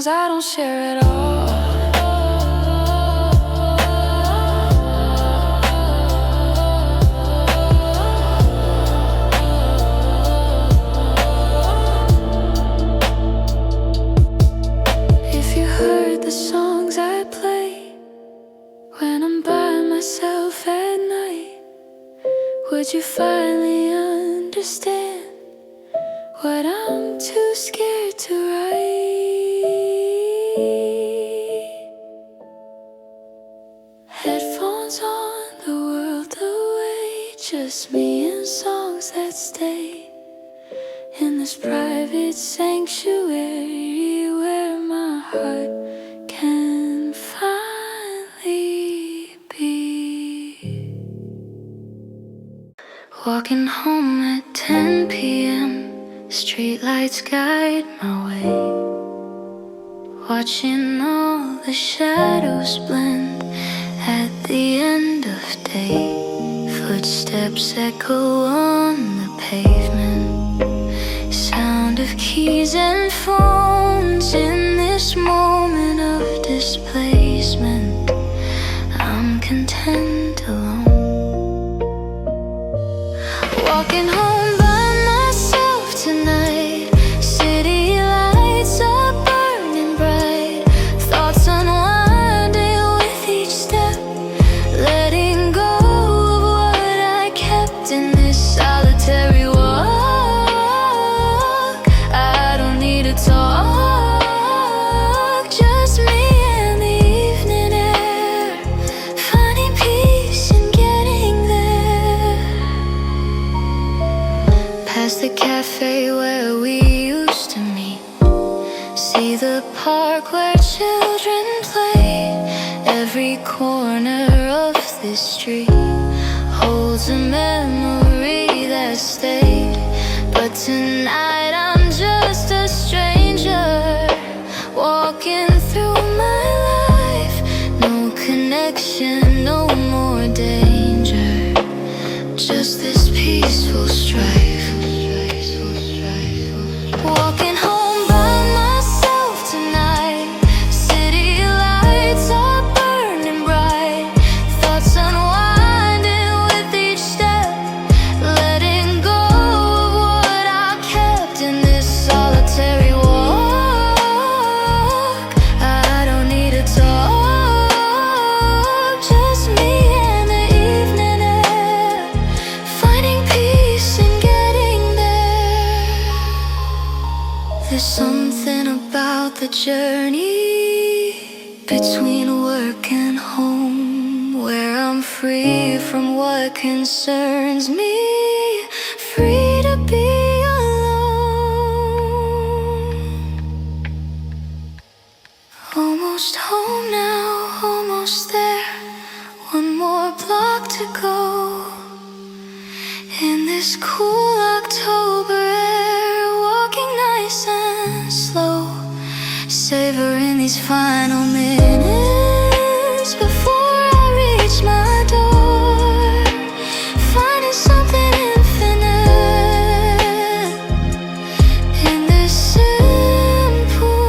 I don't share at all. If you heard the songs I play when I'm by myself at night, would you finally understand what I'm too scared to write? Headphones on, the world away, just me and songs that stay in this private sanctuary where my heart can finally be. Walking home at 10 p.m. Streetlights guide my way. Watching all the shadows blend at the end of day. Footsteps echo on the pavement. Sound of keys and phones in this moment of displacement. I'm content alone. Walking home by myself tonight. City lights are burning bright. Thoughts unwinding with each step. Letting go of what I kept in this solitary walk. I don't need to talk, just me and the evening air. Finding peace in getting there. Past the cafe where we used to meet. See the park where children play. Every corner of this street holds a memory that stayed. But tonight I'm just a stranger walking through my life. No connection, no more danger. Just this peaceful strife. Walking home by myself tonight. City lights are burning bright. Thoughts unwinding with each step. Letting go of what I kept in this solitary walk. I don't need to talk, just me and the evening air. Finding peace in getting there. There's something about the journey between work and home, where I'm free from what concerns me, free to be alone. Almost home now, almost there. One more block to go. In this cool October air, walking nice and slow, savoring these final minutes before I reach my door. Finding something infinite in this simple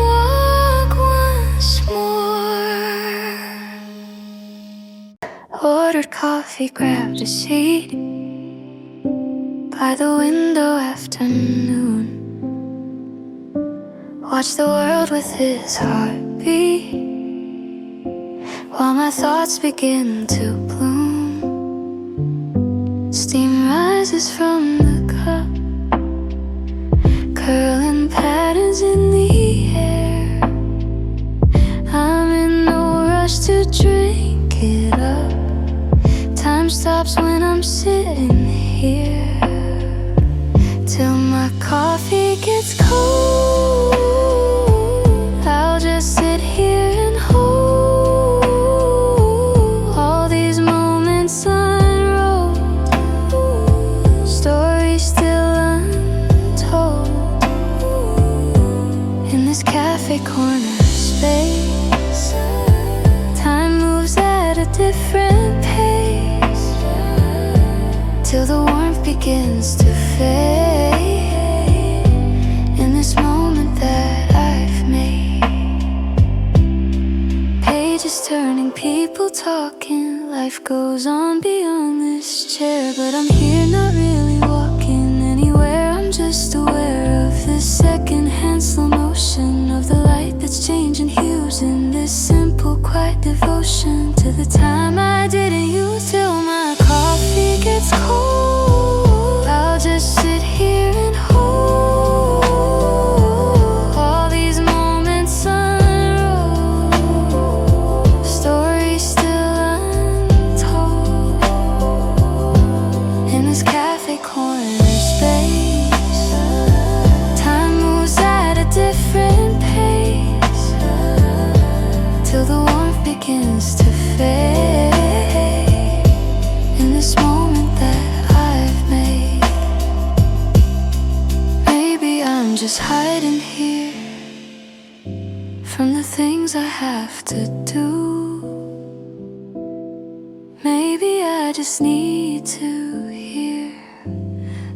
walk once more. Ordered coffee, grabbed a seat by the window afternoon. Watch the world with his heartbeat while my thoughts begin to bloom. Steam rises from the cup, curling patterns in the air. I'm in no rush to drink it up. Time stops when I'm sitting here. Till my coffee gets cold, I'll just sit here and hold all these moments unrolled, stories still untold. In this cafe corner space, time moves at a different pace, till the warmth begins to fade. In this moment that I've made, pages turning, people talking, life goes on beyond this chair. But I'm here not really walking anywhere, I'm just aware of the second-hand slow motion of the light that's changing hues in this simple quiet devotion to the time I didn't use. Till my coffee gets cold, I'll just sit here and hold all these moments unrolled, stories still untold. In this cafe corner space, time moves at a different pace, till the warmth begins to fade. In this moment that I've just hiding here from the things I have to do. Maybe I just need to hear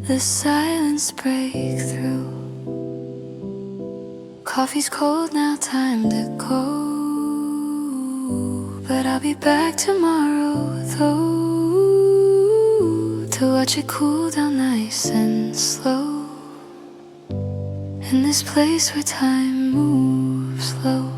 the silence break through. Coffee's cold now, time to go. But I'll be back tomorrow, though, to watch it cool down nice and slow, in this place where time moves slow.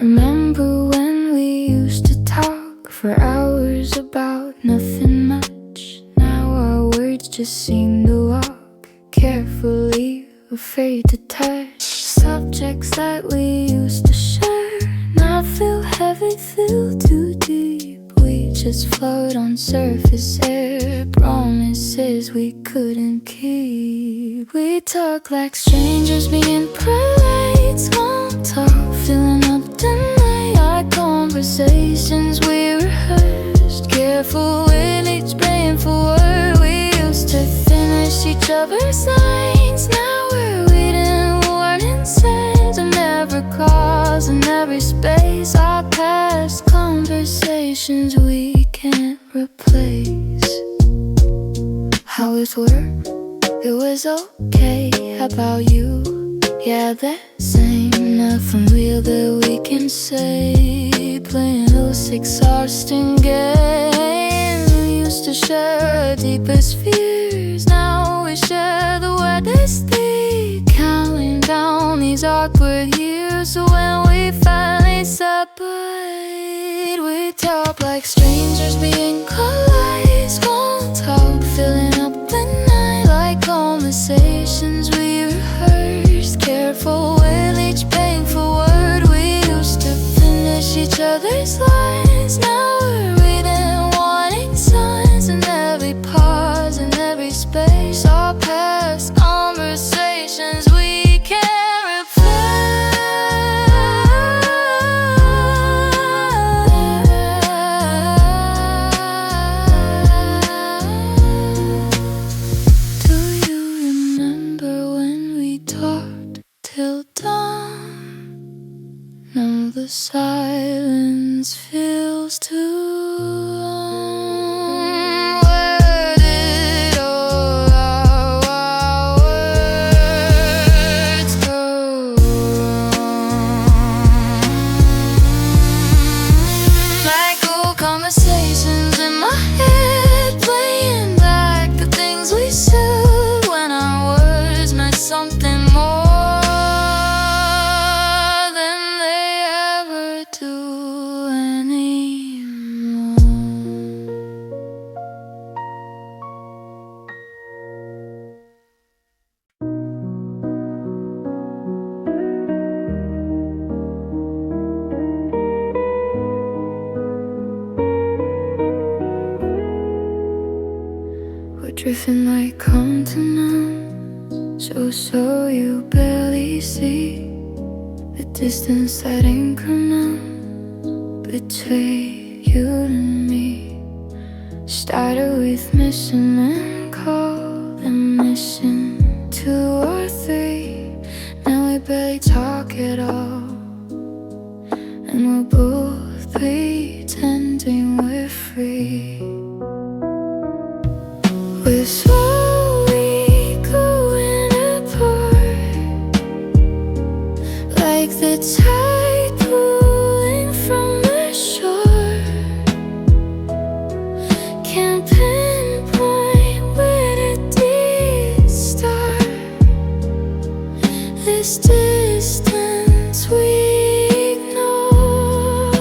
Remember when we used to talk for hours about nothing much? Now our words just seem to walk carefully, afraid to touch subjects that we used to share. Not feel heavy, feel too deep. We just float on surface air, promises we couldn't keep. We talk like strangers being polite, small talk, filling up the night. Our conversations we rehearsed, careful with each painful word. We used to finish each other's lines. Now we're reading warning signs and never cross in every space. Our past conversations we can't replace. How it worked, it was okay. How about you? Yeah, that's ain't nothing real that we can say. Playing those exhausting games. We used to share our deepest fears. Now we share the word they speak. Counting down these awkward years. So when we finally separate, we talk like strangers being polite. Small talk, filling up the night. Like conversations we rehearsed, careful with each painful word. We used to finish each other's lines. Now we're reading warning signs in every pause, in every space. Our past conversations we can't replace. Do you remember when we talked till dawn? Now the silence feels too long. Where did all our words go? Like old conversations in my head, playing back the things we said when our words meant something more than they ever do anymore. We're drifting like continents, so you barely see the distance that increments between you and me. Started with mission and call, and mission 2 or 3. Now we barely talk at all, and we're both pretending we're free. We're slowly going apart, like the tide pulling from the shore. Can't pinpoint where the deeds start. This distance we ignore.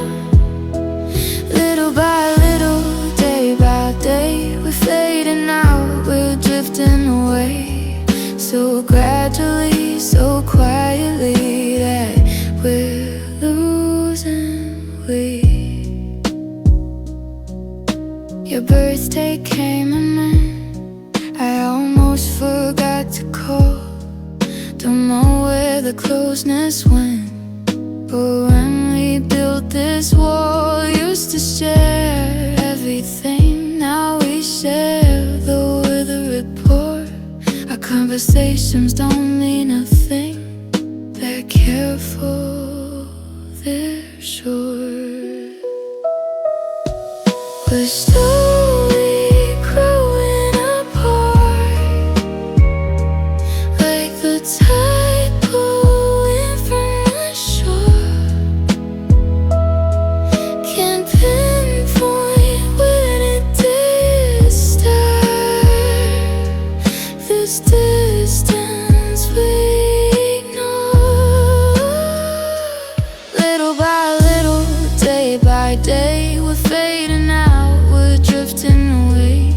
Little by little, day by day, we're fading out, we're drifting away. So gradually, so quietly, that we're losing weight. Your birthday came and then I almost forgot to call. Don't know closeness when. But when we built this wall, used to share everything. Now we share the weather report. Our conversations don't mean a thing. They're careful, they're short. We're slowly growing apart, like the tide pulling from the shore. Can't pinpoint when it did start. This distance we ignore. Little by little, day by day, we're fading out, we're drifting away.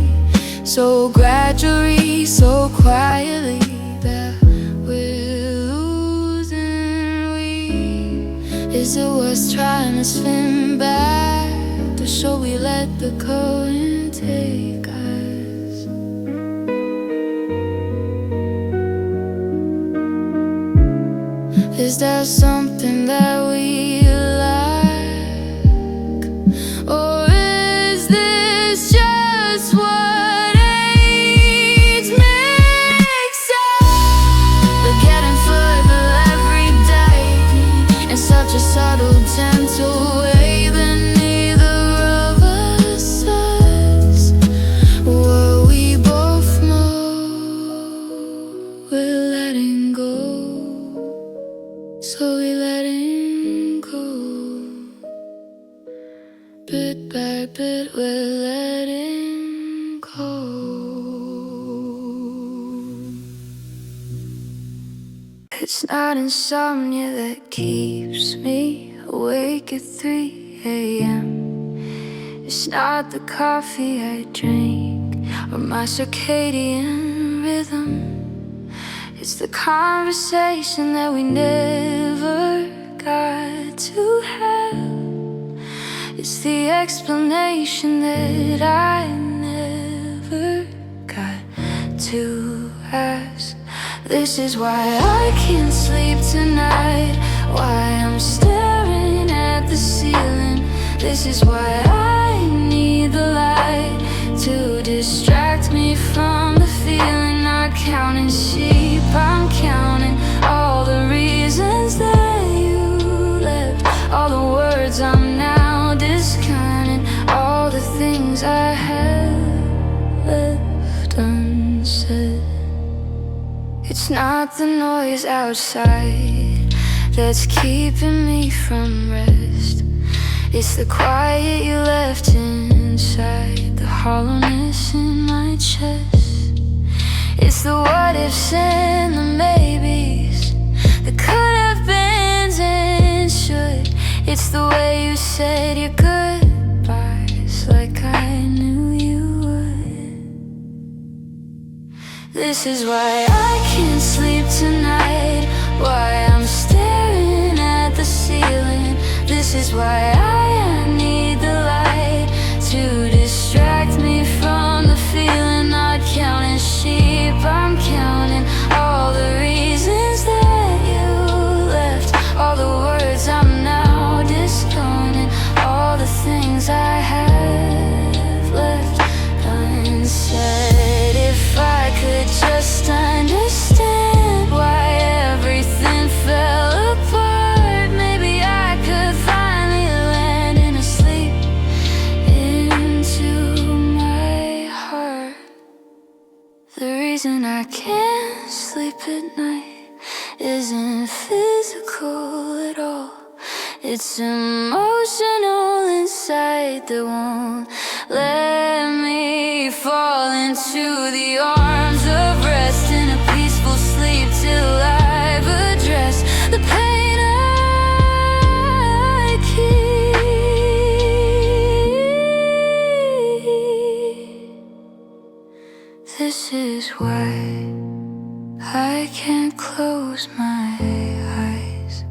So gradually, so quietly, that we're losing we. Is it worth trying to swim back? Or shall we let the current take us? Is there something that we lack? Or is this just what age makes us? We're getting further every day, in such a subtle, gentle way that neither of us says what we both know. We're letting go, slowly letting go. Bit by bit, we're letting go. It's not insomnia that keeps me awake at 3 a.m. It's not the coffee I drink or my circadian rhythm. It's the conversation that we never got to have. It's the explanation that I never got to ask. This is why I can't sleep tonight, why I'm staring at the ceiling. This is why I need the light to distract me from the feeling. Not counting sheep, I'm counting all the reasons that you left, all the words I'm now discounting, all the things I have left unsaid. It's not the noise outside that's keeping me from rest. It's the quiet you left inside, the hollowness in my chest. It's the what ifs and the maybes, the could have beens and should. It's the way you said your goodbyes, like I knew you would. This is why I can't sleep tonight, why I'm staring at the ceiling. This is why I need the light to distract me from the feeling. Not counting sheep, I'm counting all the reasons that you left, all the words I'm now discounting, all the things I have left unsaid. If I could just understand why everything fell apart, maybe I could finally land in a sleep into my heart. The reason I can't sleep at night isn't physical at all. It's emotional inside that won't let me fall into the arms of rest in a peaceful sleep till I've addressed the pain I keep. This is why I can't close my eyes.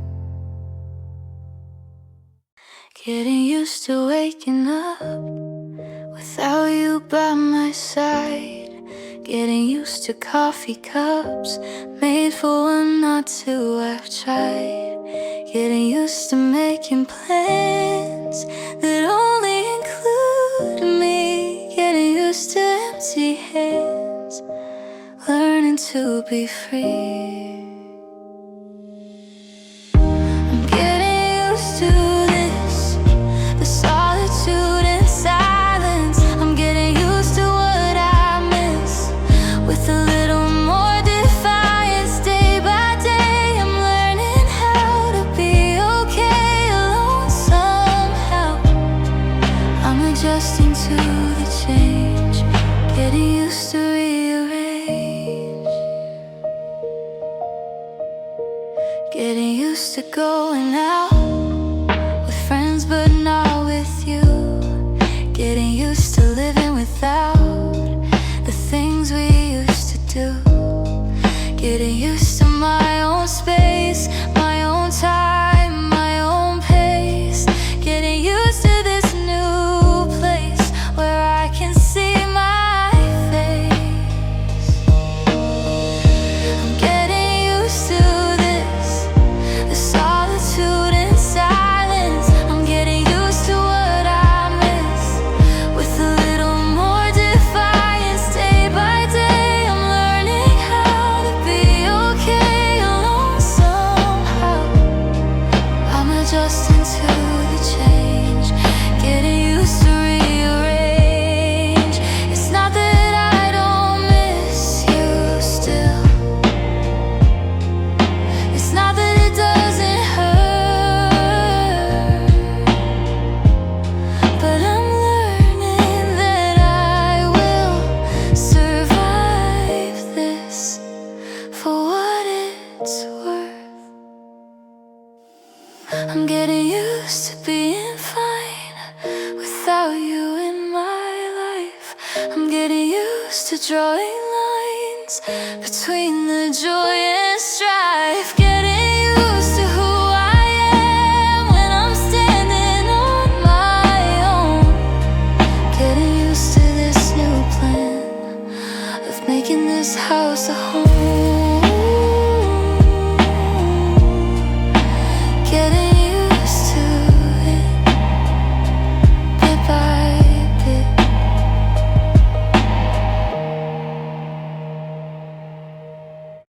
Getting used to waking up without you by my side. Getting used to coffee cups made for one, not two. I've tried getting used to making plans that only include me. Getting used to empty hands, learning to be free. I'm getting used to this, the solitude and silence. I'm getting used to what I miss, with a little more defiance. Day by day I'm learning how to be okay alone somehow. I'm adjusting to the change, getting used to rearrange. Getting used to going out with friends but not with you. Getting used to living without the things we used to do. Getting used to my own space, my own time, my own pace. Getting used to this new place where I can see my face. I'm getting used to this, the solitude and silence. I'm getting used to what I miss, with a little more defiance. Day by day I'm learning how to be okay alone somehow. I'm adjusting to the change, getting used to rearrange. It's not that I don't miss you still, it's not that it doesn't hurt, but I'm learning that I will survive this for what it's worth. I'm getting used to being fine without you in my life. I'm getting used to drawing